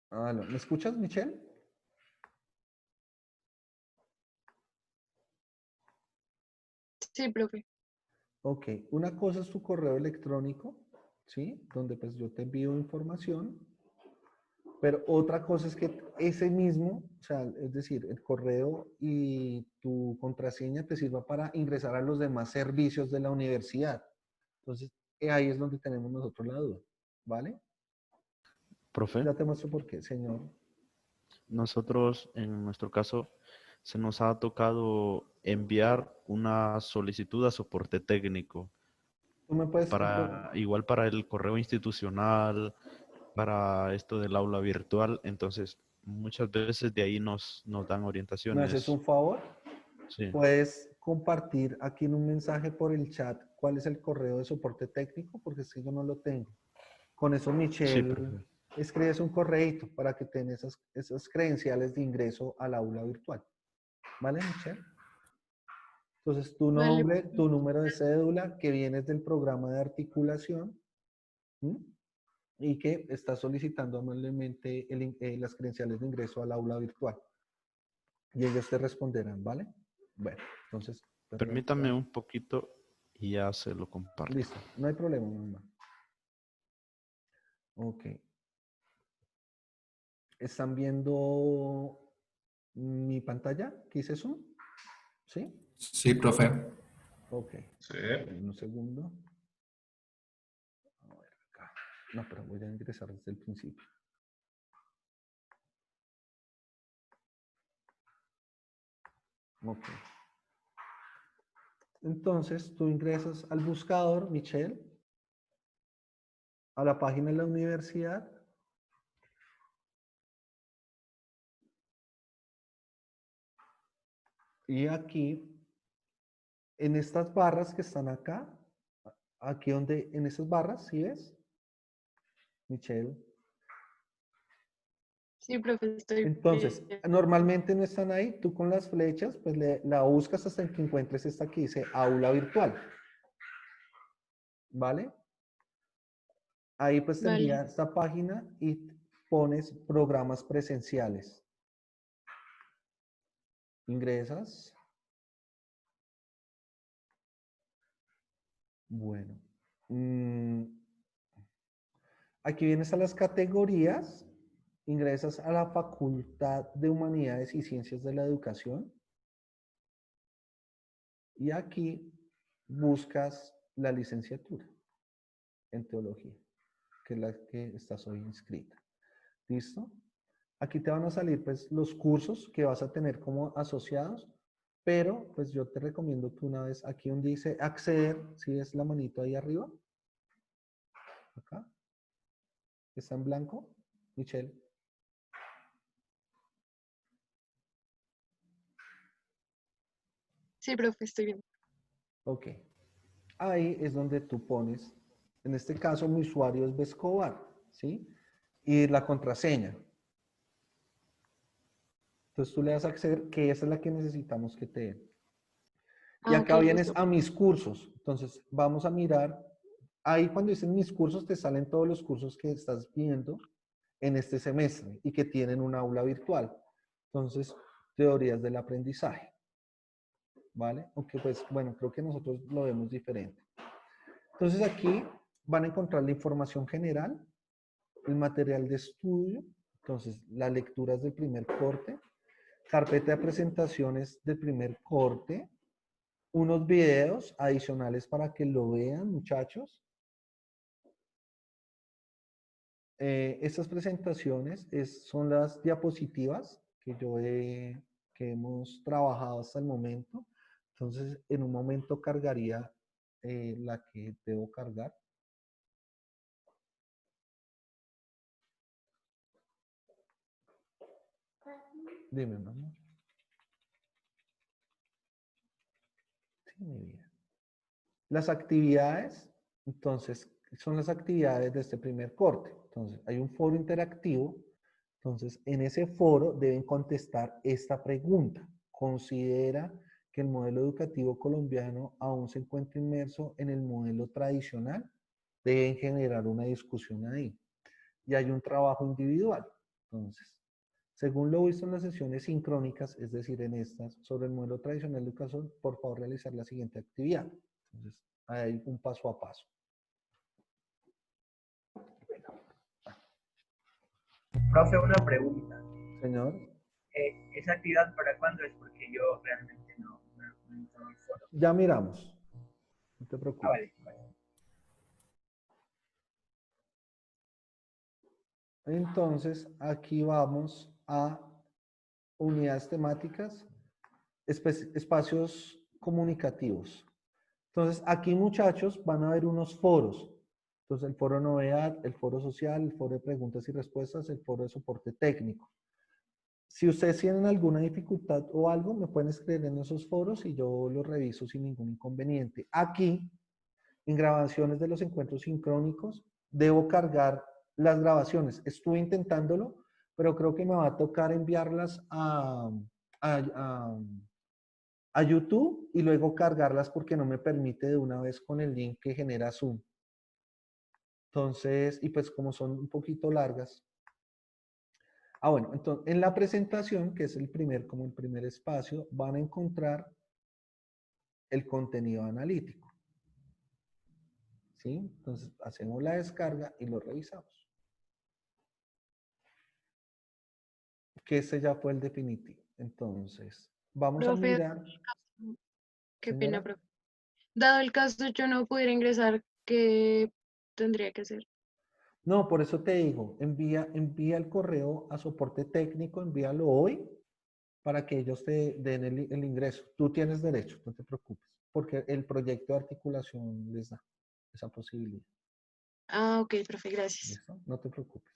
Ah, no. ¿Me escuchas, Michelle? Sí, profe. Ok, una cosa es tu correo electrónico, ¿sí? Donde pues yo te envío información, pero otra cosa es que ese mismo, o sea, es decir, el correo y tu contraseña te sirva para ingresar a los demás servicios de la universidad. Entonces, ahí es donde tenemos nosotros la duda, ¿vale? Profe, Ya te muestro por qué, señor. nosotros en nuestro caso se nos ha tocado enviar una solicitud a soporte técnico Tú me puedes... para igual para el correo institucional, para esto del aula virtual, entonces muchas veces de ahí nos dan ¿Me haces orientaciones. un favor? Sí, Puedes compartir aquí en un mensaje por el chat cuál es el correo de soporte técnico, porque si yo no lo tengo. Con eso, sí, Michelle, profe. escribes un correíto para que tengas esas credenciales de ingreso al aula virtual. ¿Vale, Michelle? Entonces, tu Vale. nombre, tu número de cédula, que vienes del programa de articulación, ¿sí? Y que estás solicitando amablemente las credenciales de ingreso al aula virtual. Y ellos te responderán, ¿vale? Bueno, entonces, Permítame un poquito y ya se lo comparto. listo, no hay problema, mamá. Ok. ¿Están viendo mi pantalla? ¿Qué hice eso? ¿Sí? Sí, profe. Ok. Sí. Un segundo. A ver, acá. No, pero voy a ingresar desde el principio. Ok. Entonces, tú ingresas al buscador, Michelle, a la página de la universidad. Y aquí, en estas barras que están acá, aquí donde, en esas barras, ¿sí ves? Michelle. Sí, profe, estoy Entonces, bien. normalmente no están ahí. Tú con las flechas, pues la buscas hasta que encuentres esta que dice aula virtual. ¿Vale? Ahí pues te Vale. envía esta página y pones programas presenciales. Ingresas. Bueno. Aquí vienes a las categorías. Ingresas a la Facultad de Humanidades y Ciencias de la Educación. Y aquí buscas la licenciatura en teología, que es la que estás hoy inscrita. ¿Listo? Aquí te van a salir pues los cursos que vas a tener como asociados, pero pues yo te recomiendo que una vez aquí donde dice acceder, si ves la manito ahí arriba, acá, está en blanco, Michelle. Sí, profe, estoy bien. Ok. Ahí es donde tú pones, en este caso mi usuario es Bescobar, ¿sí? Y la contraseña. Entonces tú le das a acceder, que esa es la que necesitamos que te den. Y Ah, acá ok, vienes listo. a mis cursos. Entonces vamos a mirar, ahí cuando dicen mis cursos te salen todos los cursos que estás viendo en este semestre y que tienen un aula virtual. Entonces, teorías del aprendizaje. ¿Vale? Aunque pues, bueno, creo que nosotros lo vemos diferente. Entonces aquí van a encontrar la información general, el material de estudio, entonces las lecturas del primer corte, carpeta de presentaciones del primer corte, unos videos adicionales para que lo vean, muchachos. Estas presentaciones son las diapositivas que hemos trabajado hasta el momento. Entonces, en un momento cargaría la que debo cargar. Dime, mamá. Sí, mi vida. Las actividades, entonces, son las actividades de este primer corte. Entonces, hay un foro interactivo. Entonces, en ese foro deben contestar esta pregunta. ¿Considera que el modelo educativo colombiano aún se encuentra inmerso en el modelo tradicional? Deben generar una discusión ahí. Y hay un trabajo individual. Entonces, según lo visto en las sesiones sincrónicas, es decir, en estas, sobre el modelo tradicional de educación, por favor realizar la siguiente actividad. Entonces, hay un paso a paso. Profe, una pregunta. Señor. ¿Esa actividad para cuándo es? Porque yo realmente no entro al foro. Ya miramos. No te preocupes. Vale, vale. Entonces, aquí vamos a unidades temáticas, espacios comunicativos. Entonces, aquí, muchachos, van a haber unos foros. Entonces, el foro novedad, el foro social, el foro de preguntas y respuestas, el foro de soporte técnico. Si ustedes tienen alguna dificultad o algo, me pueden escribir en esos foros y yo los reviso sin ningún inconveniente. Aquí, en grabaciones de los encuentros sincrónicos, debo cargar las grabaciones. Estuve intentándolo, pero creo que me va a tocar enviarlas a YouTube y luego cargarlas porque no me permite de una vez con el link que genera Zoom. Entonces, y pues como son un poquito largas. Ah, bueno, entonces en la presentación, que es como el primer espacio, van a encontrar el contenido analítico. ¿Sí? Entonces hacemos la descarga y lo revisamos. Que ese ya fue el definitivo. Entonces, vamos a Profe, mirar. qué Señora. pena, profe. Dado el caso, yo no pudiera ingresar, ¿qué tendría que hacer? No, por eso te digo, envía el correo a soporte técnico, envíalo hoy para que ellos te den el ingreso. Tú tienes derecho, no te preocupes, porque el proyecto de articulación les da esa posibilidad. Ah, ok, profe, gracias. ¿Listo? No te preocupes.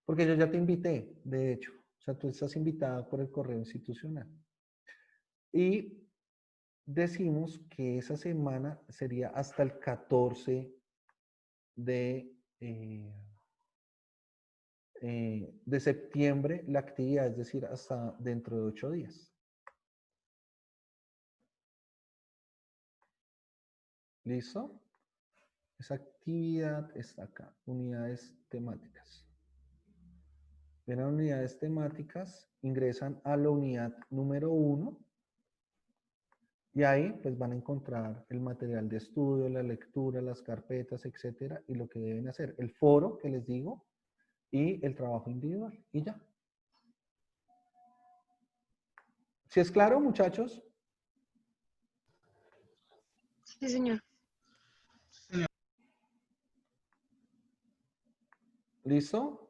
Porque yo ya te invité, de hecho. O sea, tú estás invitada por el correo institucional. Y decimos que esa semana sería hasta el 14 de septiembre la actividad, es decir, hasta dentro de 8 días. ¿Listo? Esa actividad está acá, unidades temáticas. Ven a unidades temáticas, ingresan a la unidad número 1 y ahí pues van a encontrar el material de estudio, la lectura, las carpetas, etcétera, y lo que deben hacer, el foro que les digo y el trabajo individual y ya. ¿Sí es claro, muchachos? Sí, señor. ¿Listo?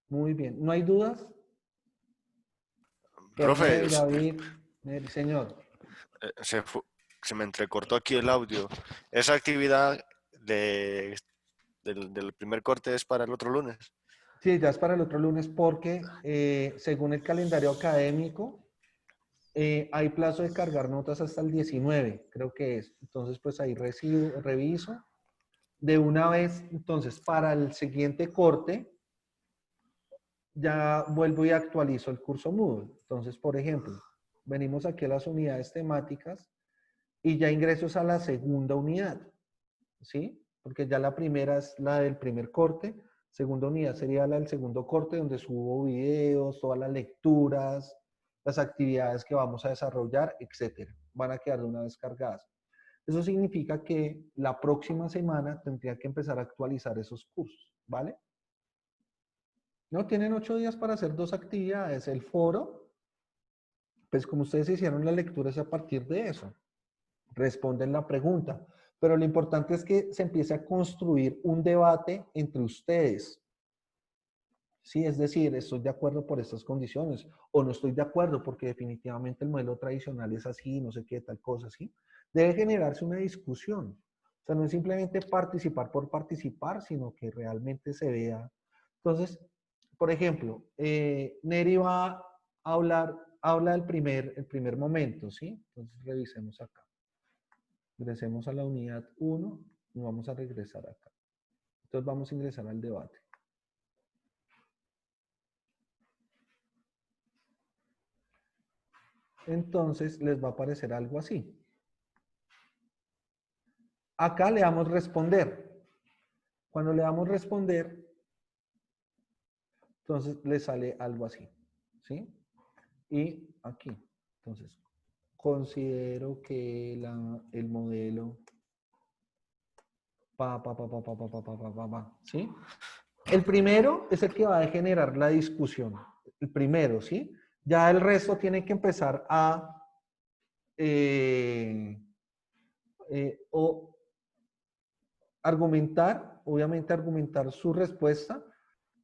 Muy bien. ¿No hay dudas? Profe, David, señor. se me entrecortó aquí el audio. ¿Esa actividad del primer corte es para el otro lunes? Sí, ya es para el otro lunes porque según el calendario académico, hay plazo de cargar notas hasta el 19, creo que es. Entonces, pues ahí reviso. De una vez, entonces, para el siguiente corte, ya vuelvo y actualizo el curso Moodle. Entonces, por ejemplo, venimos aquí a las unidades temáticas y ya ingresos a la segunda unidad, ¿sí? Porque ya la primera es la del primer corte, segunda unidad sería la del segundo corte, donde subo videos, todas las lecturas, las actividades que vamos a desarrollar, etcétera. Van a quedar de una vez cargadas. Eso significa que la próxima semana tendría que empezar a actualizar esos cursos, ¿vale? No, tienen 8 días para hacer 2 actividades. El foro, pues como ustedes hicieron las lecturas a partir de eso, responden la pregunta. Pero lo importante es que se empiece a construir un debate entre ustedes. Sí, es decir, estoy de acuerdo por estas condiciones o no estoy de acuerdo porque definitivamente el modelo tradicional es así, no sé qué, tal cosa, ¿sí? Debe generarse una discusión. O sea, no es simplemente participar por participar, sino que realmente se vea. Entonces, por ejemplo, Neri va a habla del el primer momento, ¿sí? Entonces, revisemos acá. Ingresemos a la unidad 1 y vamos a regresar acá. Entonces, vamos a ingresar al debate. Entonces, les va a aparecer algo así. Acá le damos responder. Cuando le damos responder, entonces le sale algo así, ¿sí? Y aquí, entonces, considero que el modelo, ¿sí? El primero es el que va a generar la discusión, el primero, ¿sí? Ya el resto tiene que empezar a o argumentar, obviamente argumentar su respuesta,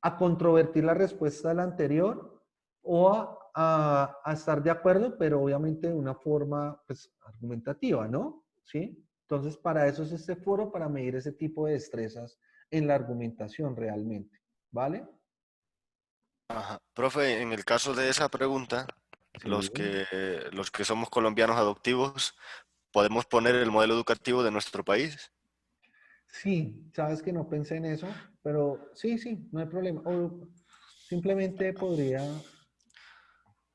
a controvertir la respuesta de la anterior o a estar de acuerdo, pero obviamente de una forma pues, argumentativa, ¿no? ¿Sí? Entonces, para eso es este foro, para medir ese tipo de destrezas en la argumentación realmente, ¿vale? Ajá. Profe, en el caso de esa pregunta, Sí. los que somos colombianos adoptivos, ¿podemos poner el modelo educativo de nuestro país? Sí, sabes que no pensé en eso, pero sí, sí, no hay problema. O simplemente podría...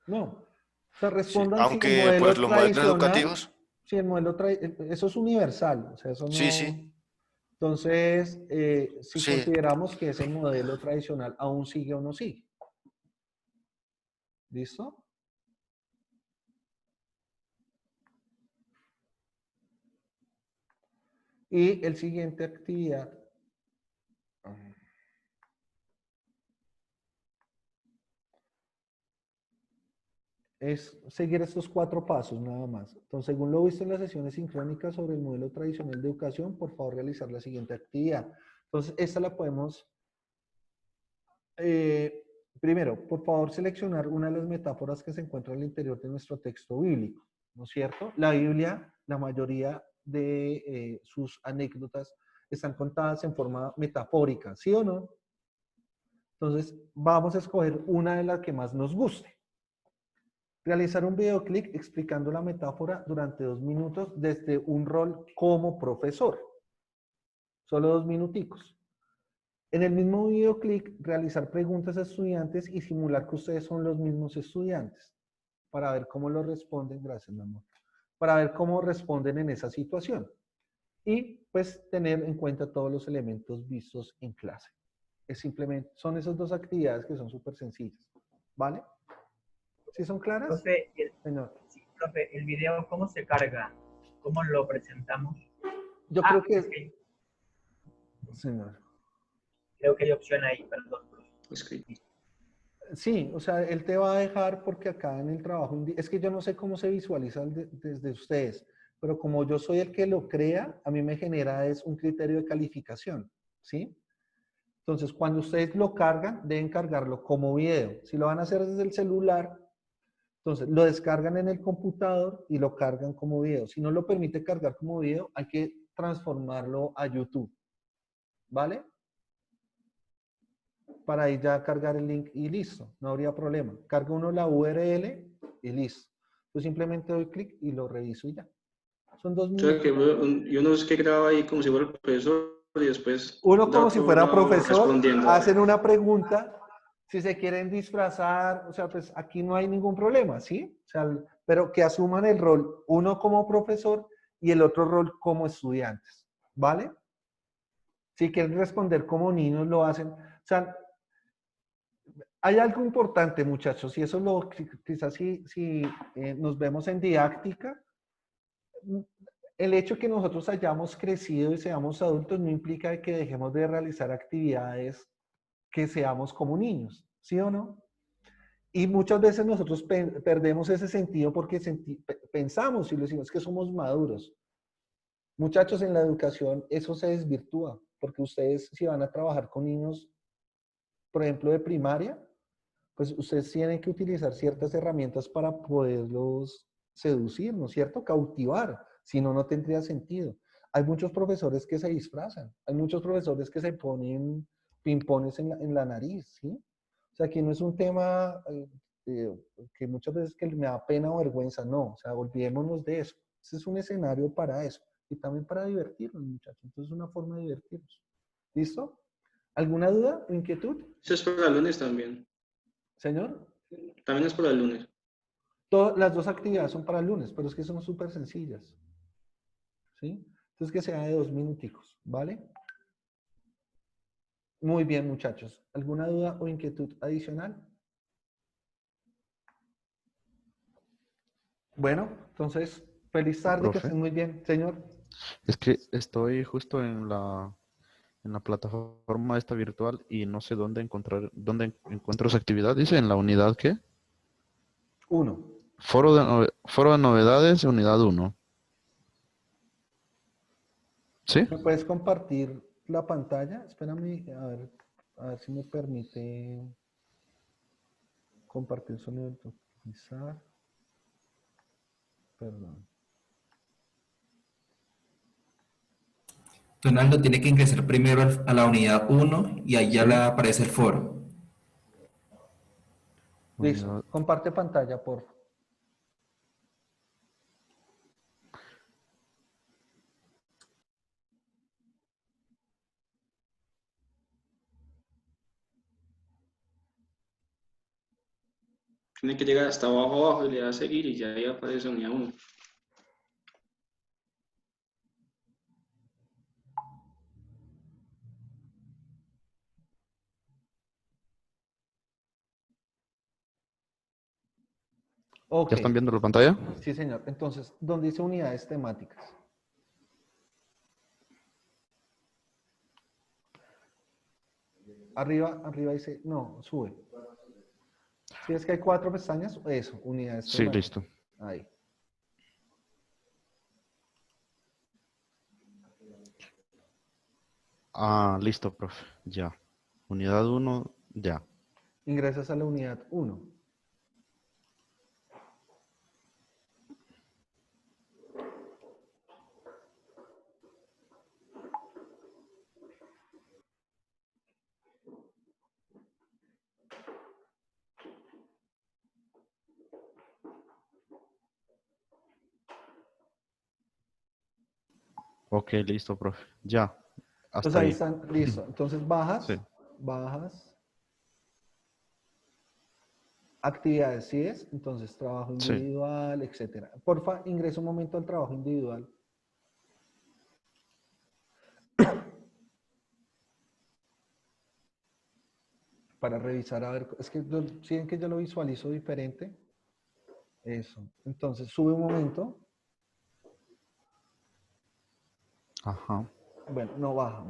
No. O sea, Sí, respondan si el aunque pues modelo los modelos tradicional, educativos, si el modelo eso es universal, o sea, eso sí, no... sí, Entonces, si sí. consideramos que ese modelo tradicional aún sigue o no sigue. ¿Listo? Y el siguiente actividad es seguir estos 4 pasos nada más. Entonces, según lo visto en las sesiones sincrónicas sobre el modelo tradicional de educación, por favor realizar la siguiente actividad. Entonces, esta la podemos, primero, por favor seleccionar una de las metáforas que se encuentra al interior de nuestro texto bíblico, ¿no es cierto? La Biblia, la mayoría de sus anécdotas están contadas en forma metafórica, ¿sí o no? Entonces, vamos a escoger una de las que más nos guste. Realizar un videoclip explicando la metáfora durante 2 minutos desde un rol como profesor. Solo 2 minuticos. En el mismo videoclip, realizar preguntas a estudiantes y simular que ustedes son los mismos estudiantes. Para ver cómo lo responden. Gracias, mi amor. Para ver cómo responden en esa situación. Y pues tener en cuenta todos los elementos vistos en clase. Es simplemente, son esas 2 actividades que son súper sencillas. ¿Vale? ¿Sí son claras? Profe, Señor. sí, profe, el video, ¿cómo se carga? ¿Cómo lo presentamos? Yo creo que... Es que señor. creo que hay opción ahí, perdón. Sí, o sea, él te va a dejar porque acá en el trabajo, es que yo no sé cómo se visualiza desde ustedes, pero como yo soy el que lo crea, a mí me genera es un criterio de calificación, ¿sí? Entonces, cuando ustedes lo cargan, deben cargarlo como video. Si lo van a hacer desde el celular, entonces lo descargan en el computador y lo cargan como video. Si no lo permite cargar como video, hay que transformarlo a YouTube, ¿vale? Para ahí ya cargar el link y listo, no habría problema. Carga uno la URL y listo. Yo simplemente doy clic y lo reviso y ya. Son 2 O sea, que minutos. y uno es que graba ahí como si fuera el profesor y después Uno da como si otro fuera lado profesor, respondiendo. hacen una pregunta Si se quieren disfrazar, o sea, pues aquí no hay ningún problema, ¿sí? O sea, pero que asuman el rol, uno como profesor y el otro rol como estudiantes, ¿vale? Si quieren responder como niños, lo hacen. O sea, hay algo importante, muchachos, y eso lo, quizás si nos vemos en didáctica, el hecho de que nosotros hayamos crecido y seamos adultos no implica que dejemos de realizar actividades que seamos como niños, ¿sí o no? Y muchas veces nosotros perdemos ese sentido porque pensamos y lo decimos que somos maduros. Muchachos, en la educación eso se desvirtúa, porque ustedes si van a trabajar con niños, por ejemplo, de primaria, pues ustedes tienen que utilizar ciertas herramientas para poderlos seducir, ¿no es cierto? Cautivar, si no, no tendría sentido. Hay muchos profesores que se disfrazan, hay muchos profesores que se ponen pimpones en la nariz, ¿sí? O sea, que no es un tema que muchas veces que me da pena o vergüenza, no, o sea, olvidémonos de eso. Ese es un escenario para eso y también para divertirnos, muchachos. Entonces es una forma de divertirnos. ¿Listo? ¿Alguna duda o inquietud? Eso es para el lunes también. Señor. También es para el lunes. Las dos actividades son para el lunes, pero es que son súper sencillas. ¿Sí? Entonces que sea de 2 minuticos, ¿vale? Muy bien, muchachos. ¿Alguna duda o inquietud adicional? Bueno, entonces, feliz tarde, que Profe, estén muy bien, señor. es que estoy justo en la plataforma esta virtual y no sé dónde encuentro esa actividad. Dice en la unidad ¿qué? 1. Foro de novedades, unidad 1. ¿Sí? ¿Me puedes compartir la pantalla? Espérame, a ver si me permite compartir sonido. Optimizar. Perdón. Donaldo tiene que ingresar primero a la unidad 1 y allá Sí. le aparece el foro. Listo. Unidad. Comparte pantalla, por favor. Tiene que llegar hasta abajo y le da a seguir y ya ahí aparece unidad 1. Ok. ¿Ya están viendo la pantalla? Sí, señor. Entonces, ¿dónde dice unidades temáticas? Arriba dice, no, sube. Si es que hay 4 pestañas, eso, unidades Sí, temáticas. listo. Ahí. Ah, listo, profe. Ya. Unidad 1, ya. Ingresas a la unidad 1. Ok, listo, profe. Ya. Entonces Hasta ahí ahí. están, listo. Entonces Sí. bajas. Actividades, ¿sí es? Entonces trabajo Sí. individual, etcétera. Porfa, ingresa un momento al trabajo individual. Para revisar, a ver, es que si ven que yo lo visualizo diferente. Eso. Entonces sube un momento. Ajá. Bueno, no, baja.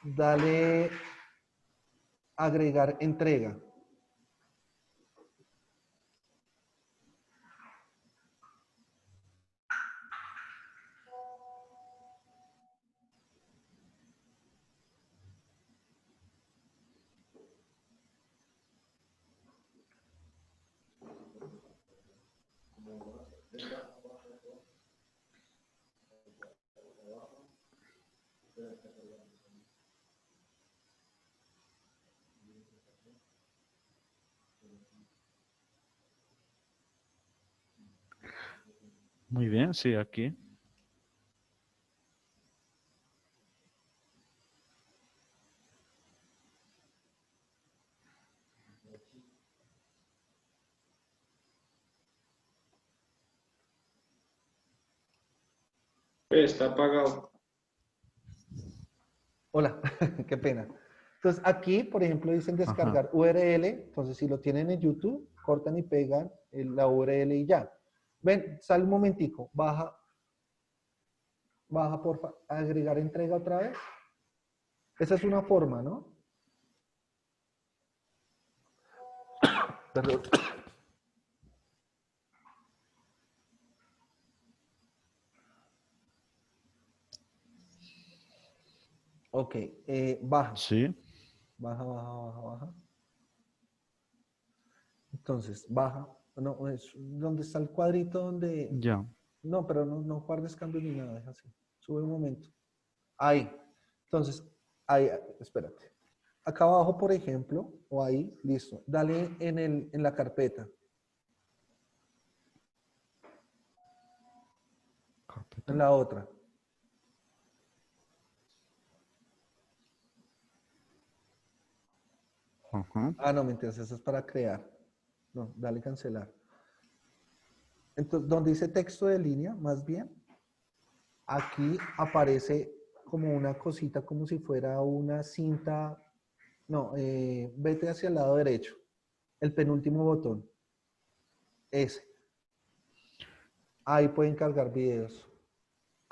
Dale agregar entrega. Muy bien, sí, aquí. Pues está apagado. Hola, qué pena. Entonces, aquí, por ejemplo, dicen descargar URL. Entonces, si lo tienen en YouTube, cortan y pegan la URL y ya. Ven, sale un momentico. Baja, porfa. Agregar entrega otra vez. Esa es una forma, ¿no? Perdón. Ok, baja. Sí, Baja, baja, baja, baja. Entonces, baja. No, es donde está el cuadrito donde... ya. No, pero no guardes cambios ni nada, deja así. Sube un momento. Ahí. Entonces, ahí, espérate. Acá abajo, por ejemplo, o ahí, listo. Dale en la carpeta. En la otra. Ajá. Ah, no, mentiras, eso es para crear. No, dale cancelar. Entonces, donde dice texto de línea, más bien, aquí aparece como una cosita, como si fuera una cinta. No, vete hacia el lado derecho. El penúltimo botón. Ese. Ahí pueden cargar videos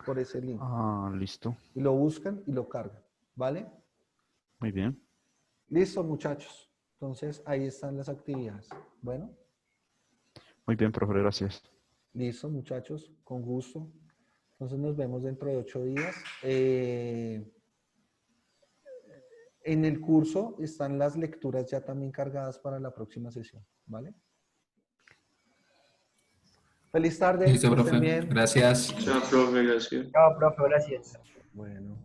por ese link. Ah, listo. Y lo buscan y lo cargan. ¿Vale? Muy bien. Listo, muchachos. Entonces, ahí están las actividades. Bueno, Muy bien, profe, gracias. listo, muchachos. Con gusto. Entonces, nos vemos dentro de 8 días. En el curso están las lecturas ya también cargadas para la próxima sesión. ¿Vale? Feliz tarde. Listo, Que estén profe. bien. Gracias. Chao, profe, gracias. Chao, profe, gracias. Bueno.